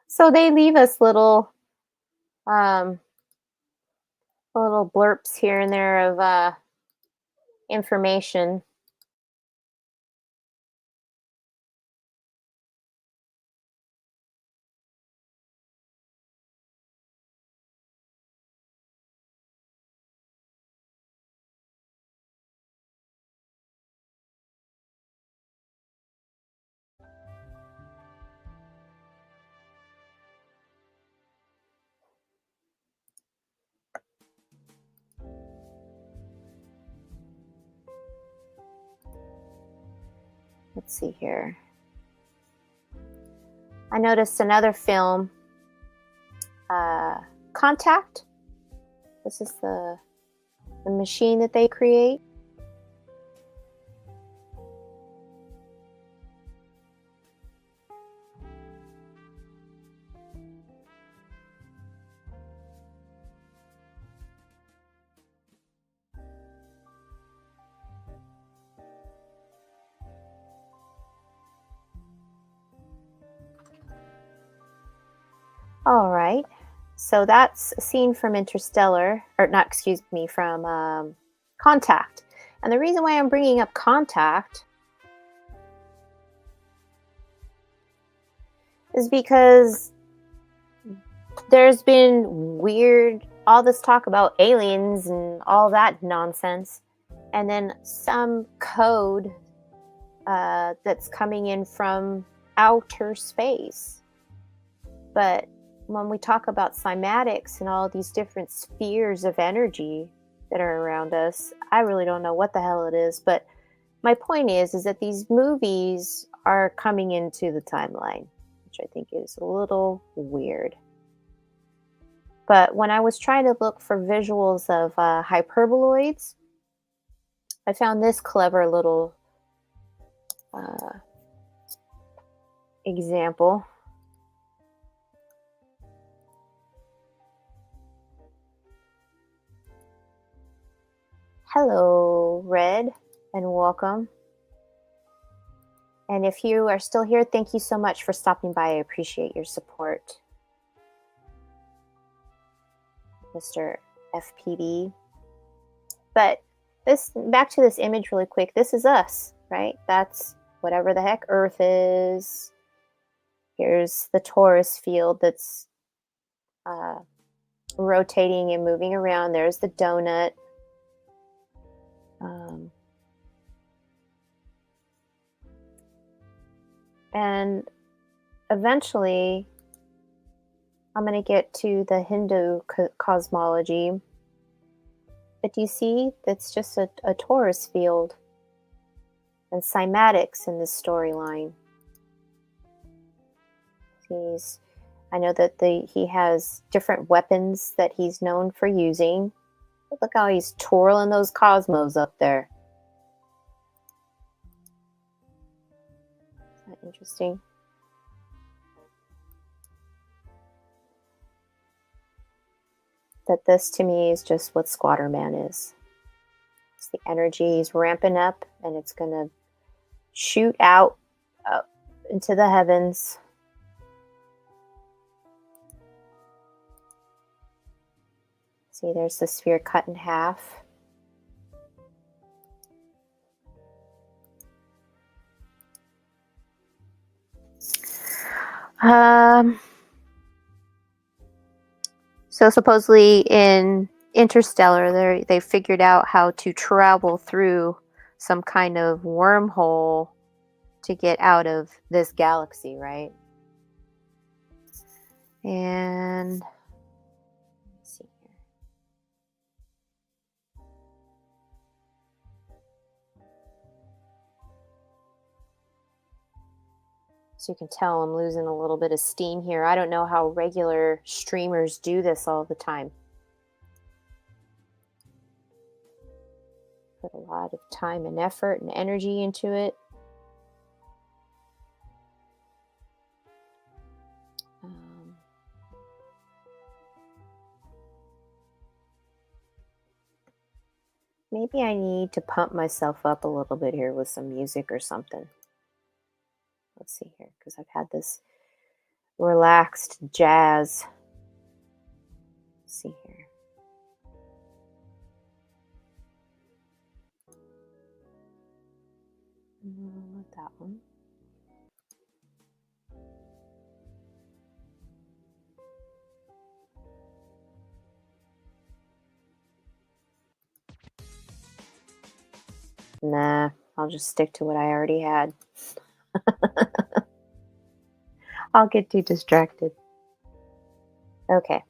So they leave us little blurps here and there of information. let's see here. I noticed another film, Contact. This is the machine that they create. All right, so that's a scene from Interstellar, or not, excuse me, from Contact. And the reason why I'm bringing up Contact is because there's been all this talk about aliens and all that nonsense, and then some code that's coming in from outer space. But when we talk about cymatics and all these different spheres of energy that are around us, I really don't know what the hell it is. But my point is that these movies are coming into the timeline, which I think is a little weird. But when I was trying to look for visuals of hyperboloids, I found this clever little example. Hello, Red, and welcome. And if you are still here, thank you so much for stopping by. I appreciate your support. Mr. FPD. But back to this image really quick. This is us, right? That's whatever the heck Earth is. Here's the torus field that's rotating and moving around. There's the donut. And eventually, I'm going to get to the Hindu cosmology. But do you see? That's just a torus field. And cymatics in this storyline. I know that he has different weapons that he's known for using. But look how he's twirling those cosmos up there. Isn't that interesting? That this to me is just what Squatter Man is. It's the energy is ramping up and it's going to shoot out into the heavens. See, there's the sphere cut in half. So supposedly in Interstellar, they figured out how to travel through some kind of wormhole to get out of this galaxy, right? And let's see here. So you can tell I'm losing a little bit of steam here. I don't know how regular streamers do this all the time. Put a lot of time and effort and energy into it. Maybe I need to pump myself up a little bit here with some music or something. Let's see here, because I've had this relaxed jazz. Let's see here. No, not that one. Nah, I'll just stick to what I already had. I'll get too distracted. Okay.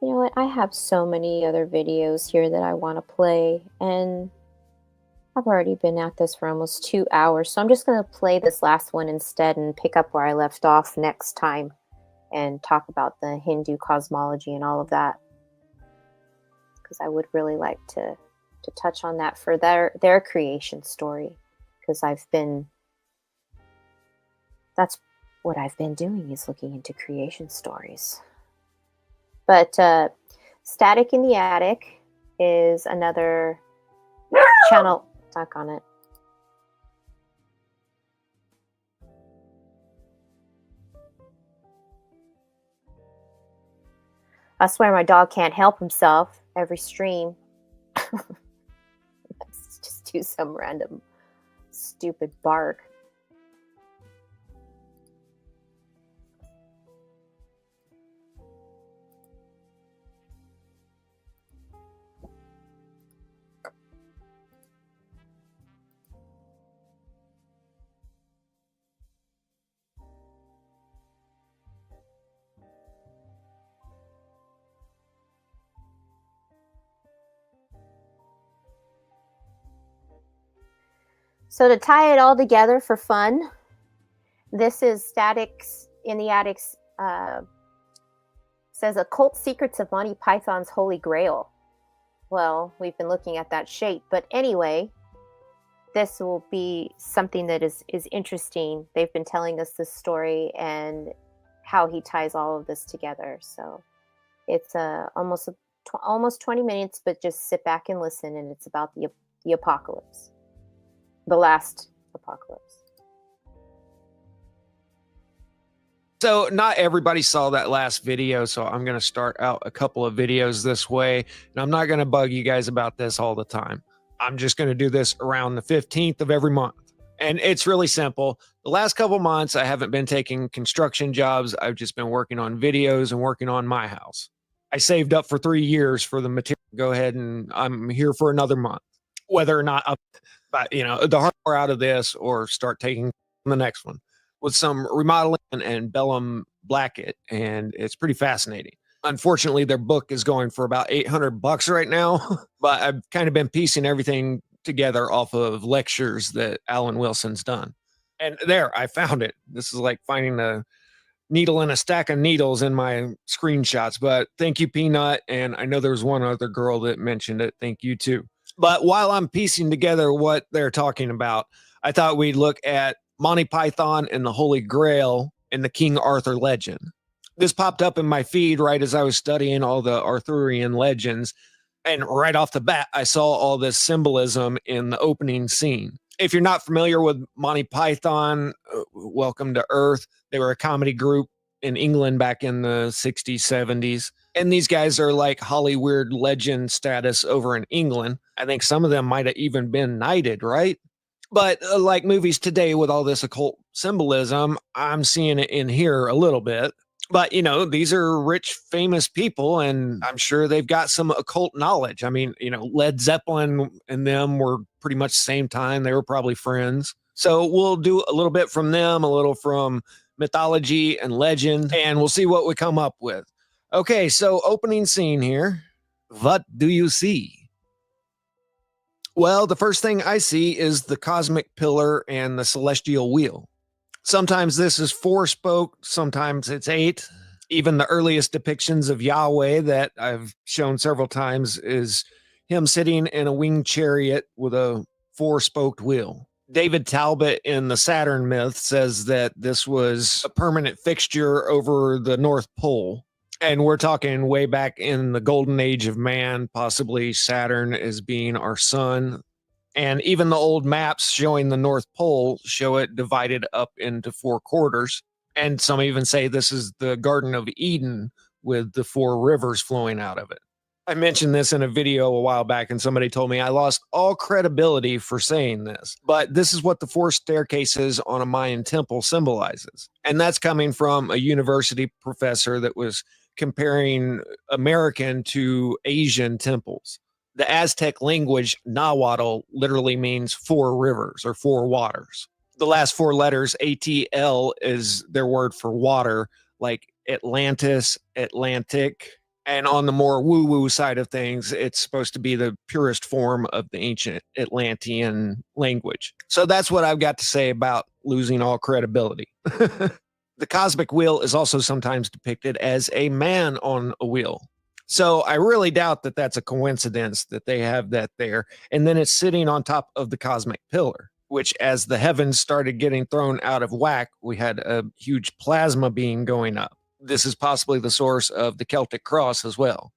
You know what? I have so many other videos here that I want to play, and I've already been at this for almost 2 hours, so I'm just going to play this last one instead and pick up where I left off next time and talk about the Hindu cosmology and all of that, because I would really like to touch on that for their creation story, because that's what I've been doing, is looking into creation stories. But Static in the Attic is another channel. Talk on it. I swear my dog can't help himself every stream. Let's just do some random stupid bark. So to tie it all together for fun, this is Statics in the Attics, says Occult Secrets of Monty Python's Holy Grail. Well, we've been looking at that shape, but anyway, this will be something that is interesting. They've been telling us this story and how he ties all of this together. So it's almost 20 minutes, but just sit back and listen, and it's about the apocalypse. The last apocalypse. So not everybody saw that last video, so I'm going to start out a couple of videos this way, and I'm not going to bug you guys about this all the time. I'm just going to do this around the 15th of every month. And it's really simple. The last couple months, I haven't been taking construction jobs. I've just been working on videos and working on my house. I saved up for 3 years for the material. Go ahead, and I'm here for another month. Whether or not but the hard part out of this, or start taking the next one with some remodeling and Bellum Blacket, and it's pretty fascinating. Unfortunately, their book is going for about $800 right now, but I've kind of been piecing everything together off of lectures that Alan Wilson's done. And there, I found it. This is like finding a needle in a stack of needles in my screenshots, but thank you, Peanut. And I know there was one other girl that mentioned it. Thank you too. But while I'm piecing together what they're talking about, I thought we'd look at Monty Python and the Holy Grail and the King Arthur legend. This popped up in my feed right as I was studying all the Arthurian legends. And right off the bat, I saw all this symbolism in the opening scene. If you're not familiar with Monty Python, welcome to Earth. They were a comedy group in England back in the 60s, 70s. And these guys are like Hollywood legend status over in England. I think some of them might have even been knighted, right? But like movies today with all this occult symbolism, I'm seeing it in here a little bit. But, these are rich, famous people, and I'm sure they've got some occult knowledge. I mean, Led Zeppelin and them were pretty much the same time. They were probably friends. So we'll do a little bit from them, a little from mythology and legend, and we'll see what we come up with. Okay, so opening scene here. What do you see? Well, the first thing I see is the cosmic pillar and the celestial wheel. Sometimes this is 4-spoke, sometimes it's 8. Even the earliest depictions of Yahweh that I've shown several times is him sitting in a winged chariot with a 4-spoked wheel. David Talbot in the Saturn myth says that this was a permanent fixture over the North Pole. And we're talking way back in the golden age of man, possibly Saturn as being our sun. And even the old maps showing the North Pole show it divided up into 4 quarters. And some even say this is the Garden of Eden with the 4 rivers flowing out of it. I mentioned this in a video a while back, and somebody told me I lost all credibility for saying this. But this is what the 4 staircases on a Mayan temple symbolizes. And that's coming from a university professor that was comparing American to Asian temples. The Aztec language, Nahuatl, literally means 4 rivers or 4 waters. The last 4 letters, ATL, is their word for water, like Atlantis, Atlantic, And on the more woo-woo side of things, it's supposed to be the purest form of the ancient Atlantean language. So that's what I've got to say about losing all credibility. The cosmic wheel is also sometimes depicted as a man on a wheel. So I really doubt that that's a coincidence that they have that there. And then it's sitting on top of the cosmic pillar, which as the heavens started getting thrown out of whack, we had a huge plasma beam going up. This is possibly the source of the Celtic cross as well.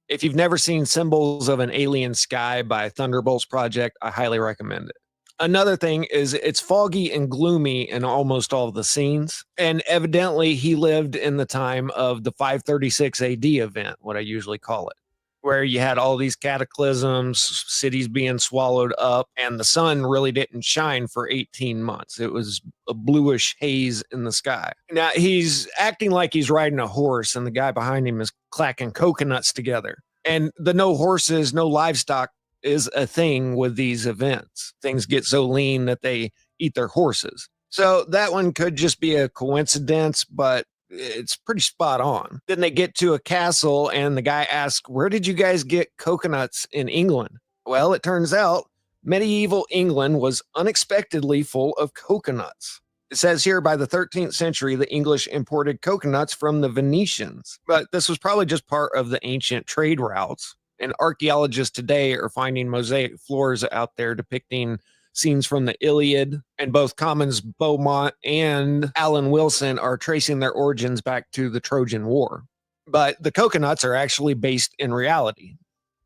If you've never seen Symbols of an Alien Sky by Thunderbolts Project, I highly recommend it. Another thing is it's foggy and gloomy in almost all of the scenes. And evidently he lived in the time of the 536 AD event, what I usually call it, where you had all these cataclysms, cities being swallowed up, and the sun really didn't shine for 18 months. It was a bluish haze in the sky. Now, he's acting like he's riding a horse, and the guy behind him is clacking coconuts together. And the no horses, no livestock is a thing with these events. Things get so lean that they eat their horses. So that one could just be a coincidence, but it's pretty spot on. Then they get to a castle and the guy asks, where did you guys get coconuts in England? Well, it turns out medieval England was unexpectedly full of coconuts. It says here by the 13th century, the English imported coconuts from the Venetians, but this was probably just part of the ancient trade routes. And archaeologists today are finding mosaic floors out there depicting scenes from the Iliad, and both Commons Beaumont and Alan Wilson are tracing their origins back to the Trojan War. But the coconuts are actually based in reality.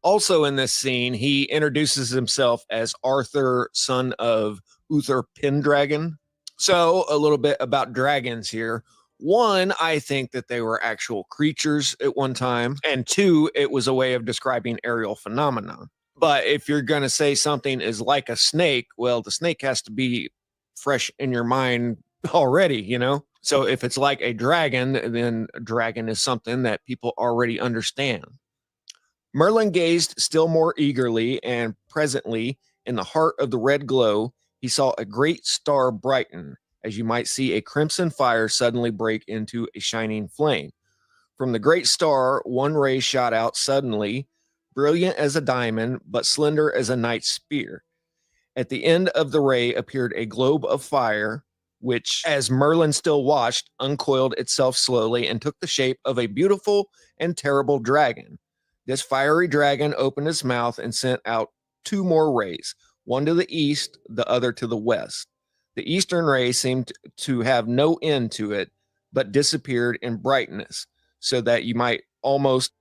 Also in this scene, he introduces himself as Arthur, son of Uther Pendragon. So a little bit about dragons here. One, I think that they were actual creatures at one time. And two, it was a way of describing aerial phenomena. But if you're going to say something is like a snake, well, the snake has to be fresh in your mind already, you know? So if it's like a dragon, then a dragon is something that people already understand. Merlin gazed still more eagerly, and presently, in the heart of the red glow, he saw a great star brighten, as you might see a crimson fire suddenly break into a shining flame. From the great star, one ray shot out suddenly, brilliant as a diamond, but slender as a knight's spear. At the end of the ray appeared a globe of fire, which, as Merlin still watched, uncoiled itself slowly and took the shape of a beautiful and terrible dragon. This fiery dragon opened its mouth and sent out two more rays, one to the east, the other to the west. The eastern ray seemed to have no end to it, but disappeared in brightness, so that you might almost...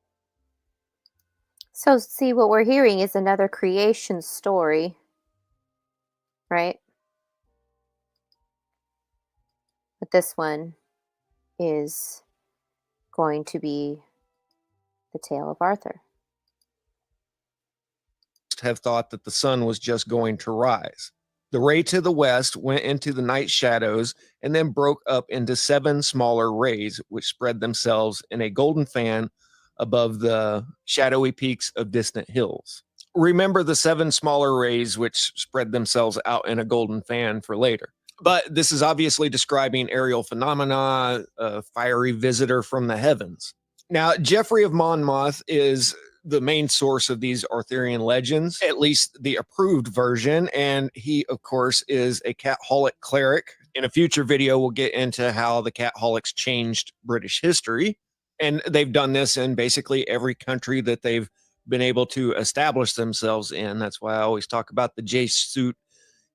So, see, what we're hearing is another creation story, right? But this one is going to be the tale of Arthur. Have thought that the sun was just going to rise. The ray to the west went into the night shadows and then broke up into 7 smaller rays, which spread themselves in a golden fan above the shadowy peaks of distant hills. Remember the 7 smaller rays which spread themselves out in a golden fan for later. But this is obviously describing aerial phenomena, a fiery visitor from the heavens. Now, Geoffrey of Monmouth is the main source of these Arthurian legends, at least the approved version, and he, of course, is a Catholic cleric. In a future video, we'll get into how the Catholics changed British history, and they've done this in basically every country that they've been able to establish themselves in. That's why I always talk about the Jesuit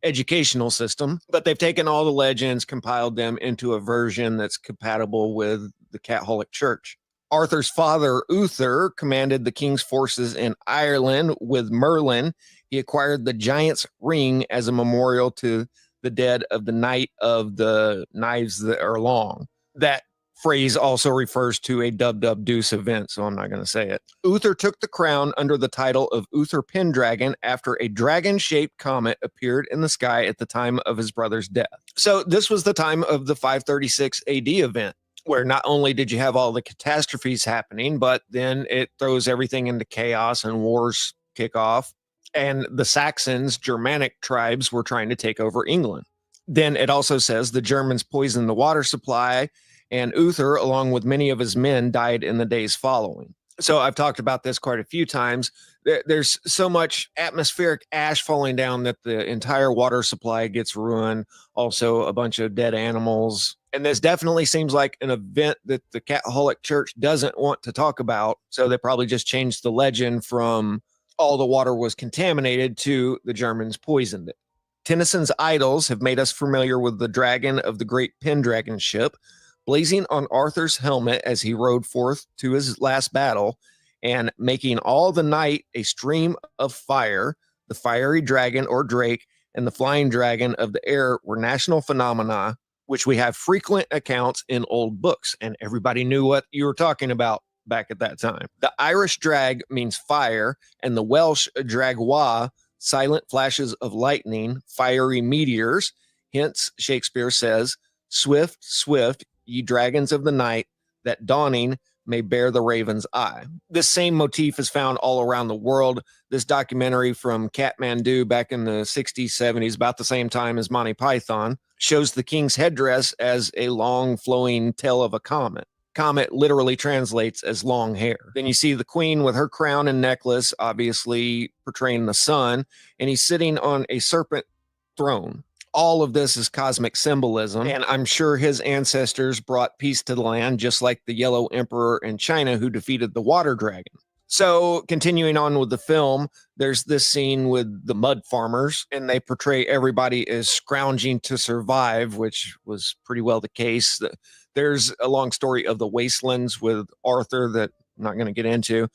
educational system, but they've taken all the legends, compiled them into a version that's compatible with the Catholic Church. Arthur's father, Uther, commanded the king's forces in Ireland with Merlin. He acquired the giant's ring as a memorial to the dead of the Knight of the Knives That Are Long. That phrase also refers to a dub-dub-deuce event, so I'm not going to say it. Uther took the crown under the title of Uther Pendragon after a dragon-shaped comet appeared in the sky at the time of his brother's death. So this was the time of the 536 AD event, where not only did you have all the catastrophes happening, but then it throws everything into chaos and wars kick off. And the Saxons, Germanic tribes, were trying to take over England. Then it also says the Germans poisoned the water supply, and Uther, along with many of his men, died in the days following. So I've talked about this quite a few times. There's so much atmospheric ash falling down that the entire water supply gets ruined. Also, a bunch of dead animals. And this definitely seems like an event that the Catholic Church doesn't want to talk about. So they probably just changed the legend from all the water was contaminated to the Germans poisoned it. Tennyson's idols have made us familiar with the dragon of the great Pendragon ship, blazing on Arthur's helmet as he rode forth to his last battle, and making all the night a stream of fire. The fiery dragon or drake and the flying dragon of the air were national phenomena, which we have frequent accounts in old books, and everybody knew what you were talking about back at that time. The Irish drag means fire, and the Welsh dragois, silent flashes of lightning, fiery meteors. Hence, Shakespeare says, "Swift, swift, ye dragons of the night, that dawning may bear the raven's eye." This same motif is found all around the world. This documentary from Kathmandu back in the 60s, 70s, about the same time as Monty Python, shows the king's headdress as a long flowing tail of a comet. Comet literally translates as long hair. Then you see the queen with her crown and necklace, obviously portraying the sun, and he's sitting on a serpent throne. All of this is cosmic symbolism, and I'm sure his ancestors brought peace to the land, just like the Yellow Emperor in China who defeated the water dragon. So continuing on with the film, there's this scene with the mud farmers, and they portray everybody as scrounging to survive, which was pretty well the case. There's a long story of the wastelands with Arthur that I'm not going to get into.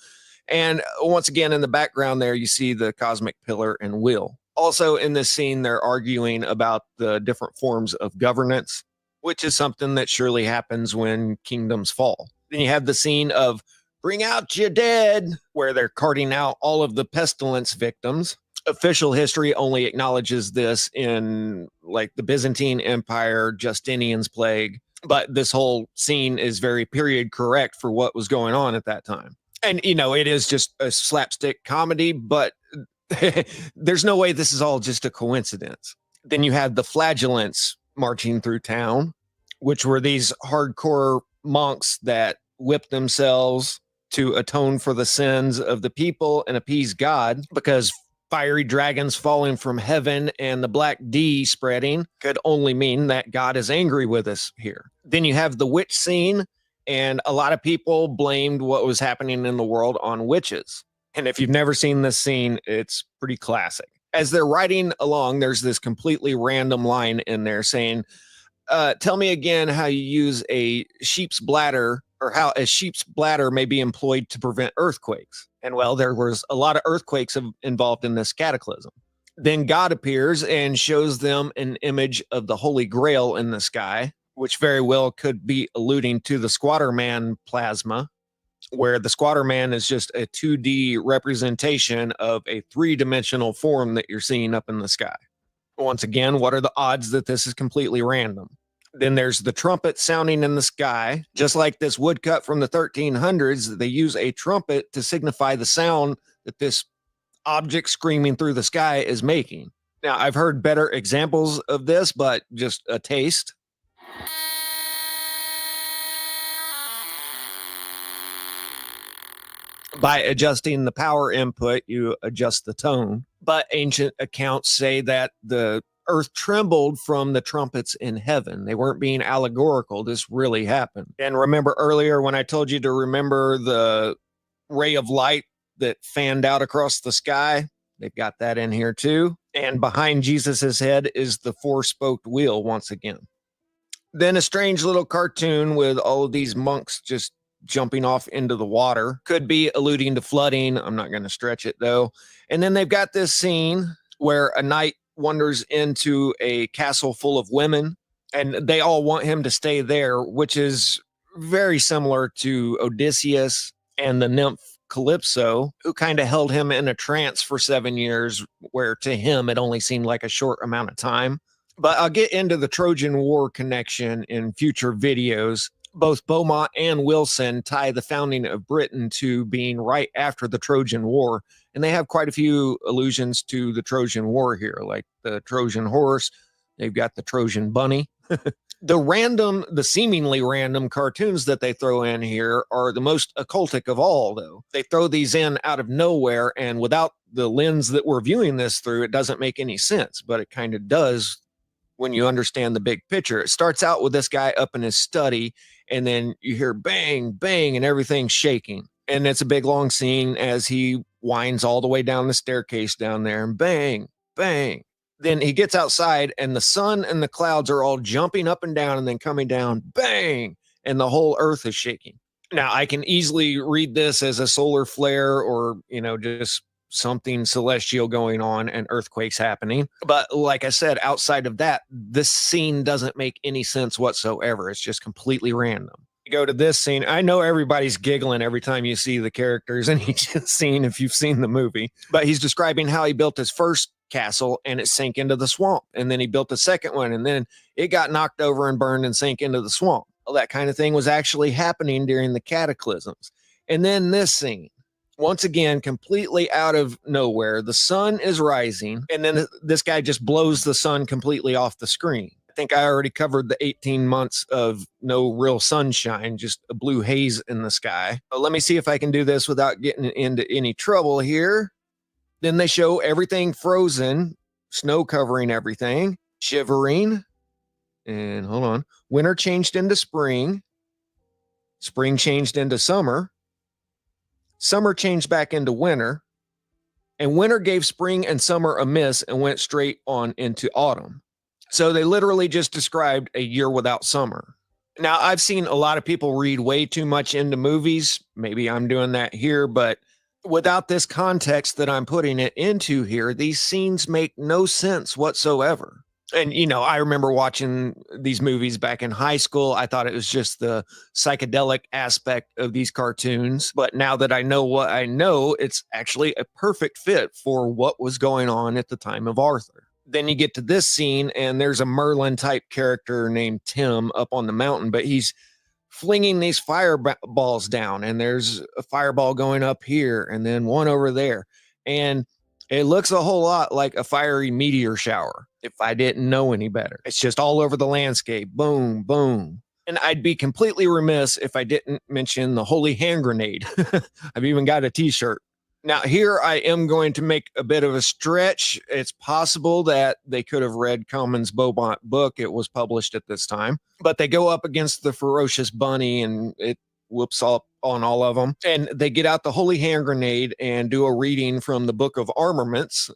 And once again, in the background there, you see the cosmic pillar and wheel. Also in this scene, they're arguing about the different forms of governance, which is something that surely happens when kingdoms fall. Then you have the scene of "Bring out your dead," where they're carting out all of the pestilence victims. Official history only acknowledges this in like the Byzantine Empire, Justinian's plague. But this whole scene is very period correct for what was going on at that time. And, you know, it is just a slapstick comedy, but there's no way this is all just a coincidence. Then you had the flagellants marching through town, which were these hardcore monks that whipped themselves to atone for the sins of the people and appease God, because fiery dragons falling from heaven and the black D spreading could only mean that God is angry with us here. Then you have the witch scene, and a lot of people blamed what was happening in the world on witches. And if you've never seen this scene, it's pretty classic. As they're riding along, there's this completely random line in there saying, "Tell me again how you use a sheep's bladder, or how a sheep's bladder may be employed to prevent earthquakes." And well, there was a lot of earthquakes involved in this cataclysm. Then God appears and shows them an image of the Holy Grail in the sky, which very well could be alluding to the Squatter Man plasma, where the Squatter Man is just a 2D representation of a 3-dimensional form that you're seeing up in the sky. Once again, what are the odds that this is completely random? Then there's the trumpet sounding in the sky. Just like this woodcut from the 1300s, they use a trumpet to signify the sound that this object screaming through the sky is making. Now, I've heard better examples of this, but just a taste. By adjusting the power input, you adjust the tone. But ancient accounts say that the earth trembled from the trumpets in heaven. They weren't being allegorical. This really happened. And remember earlier when I told you to remember the ray of light that fanned out across the sky? They've got that in here too. And behind Jesus's head is the 4-spoked wheel once again. Then a strange little cartoon with all of these monks just jumping off into the water. Could be alluding to flooding. I'm not going to stretch it though. And then they've got this scene where a knight wanders into a castle full of women, and they all want him to stay there, which is very similar to Odysseus and the nymph Calypso, who kind of held him in a trance for 7 years, where to him it only seemed like a short amount of time. But I'll get into the Trojan War connection in future videos. Both Beaumont and Wilson tie the founding of Britain to being right after the Trojan War, and they have quite a few allusions to the Trojan War here, like the Trojan horse. They've got the Trojan bunny. The seemingly random cartoons that they throw in here are the most occultic of all, though. They throw these in out of nowhere, and without the lens that we're viewing this through, it doesn't make any sense, but it kind of does when you understand the big picture. It starts out with this guy up in his study, and then you hear bang, bang, and everything's shaking. And it's a big long scene as he winds all the way down the staircase down there, and bang, bang. Then he gets outside, and the sun and the clouds are all jumping up and down and then coming down, bang, and the whole earth is shaking. Now, I can easily read this as a solar flare or, just something celestial going on and earthquakes happening. But like I said, outside of that, this scene doesn't make any sense whatsoever. It's just completely random. You go to this scene. I know everybody's giggling every time you see the characters in each scene if you've seen the movie, but he's describing how he built his first castle and it sank into the swamp. And then he built the second one and then it got knocked over and burned and sank into the swamp. Well, that kind of thing was actually happening during the cataclysms. And then this scene, once again, completely out of nowhere, the sun is rising, and then this guy just blows the sun completely off the screen. I think I already covered the 18 months of no real sunshine, just a blue haze in the sky. But let me see if I can do this without getting into any trouble here. Then they show everything frozen, snow covering everything, shivering, and hold on. Winter changed into spring. Spring changed into summer. Summer changed back into winter, and winter gave spring and summer a miss and went straight on into autumn. So they literally just described a year without summer. Now, I've seen a lot of people read way too much into movies. Maybe I'm doing that here, but without this context that I'm putting it into here, these scenes make no sense whatsoever. And, I remember watching these movies back in high school. I thought it was just the psychedelic aspect of these cartoons. But now that I know what I know, it's actually a perfect fit for what was going on at the time of Arthur. Then you get to this scene, and there's a Merlin type character named Tim up on the mountain, but he's flinging these fireballs down, and there's a fireball going up here and then one over there. And it looks a whole lot like a fiery meteor shower if I didn't know any better. It's just all over the landscape. Boom, boom. And I'd be completely remiss if I didn't mention the holy hand grenade. I've even got a t-shirt. Now, here I am going to make a bit of a stretch. It's possible that they could have read Common's Beaumont book. It was published at this time. But they go up against the ferocious bunny, and it whoops up on all of them. And they get out the holy hand grenade and do a reading from the Book of Armaments.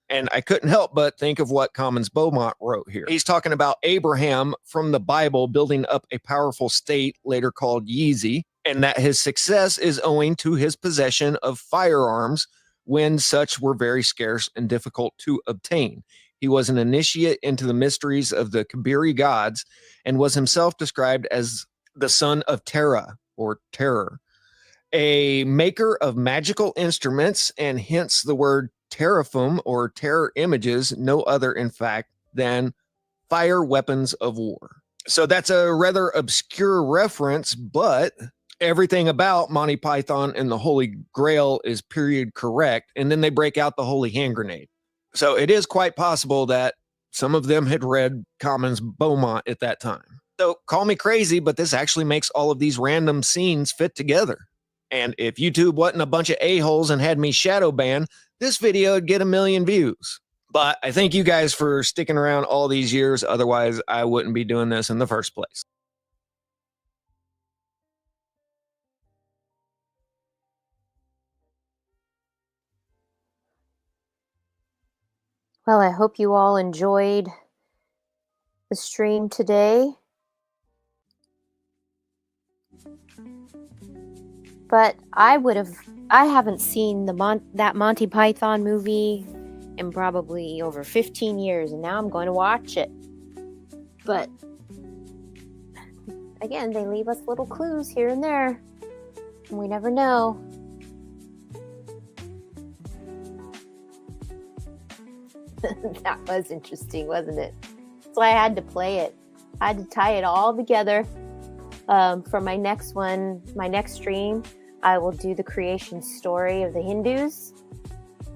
And I couldn't help but think of what Common's Beaumont wrote here. He's talking about Abraham from the Bible building up a powerful state, later called Yeezy, and that his success is owing to his possession of firearms when such were very scarce and difficult to obtain. He was an initiate into the mysteries of the Kabiri gods and was himself described as the son of Terra, or terror, a maker of magical instruments, and hence the word teraphim, or terror images, no other in fact than fire weapons of war. So that's a rather obscure reference, but everything about Monty Python and the Holy Grail is period correct. And then they break out the holy hand grenade. So it is quite possible that some of them had read Common's Beaumont at that time. So call me crazy, but this actually makes all of these random scenes fit together. And if YouTube wasn't a bunch of a-holes and had me shadow ban, this video would get 1 million views. But I thank you guys for sticking around all these years. Otherwise, I wouldn't be doing this in the first place. Well, I hope you all enjoyed the stream today. But I haven't seen that Monty Python movie in probably over 15 years, and now I'm going to watch it. But again, they leave us little clues here and there, and we never know. That was interesting, wasn't it? So I had to play it. I had to tie it all together. For my next one, my next stream, I will do the creation story of the Hindus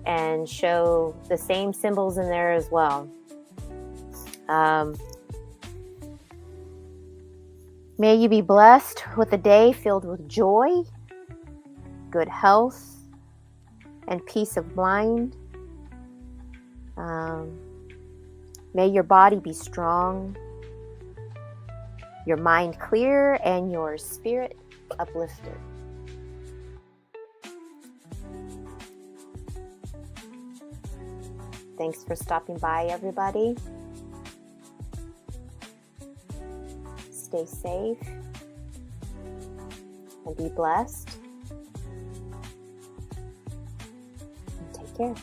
and show the same symbols in there as well. May you be blessed with a day filled with joy, good health, and peace of mind. May your body be strong, your mind clear, and your spirit uplifted. Thanks for stopping by, everybody. Stay safe and be blessed. And take care.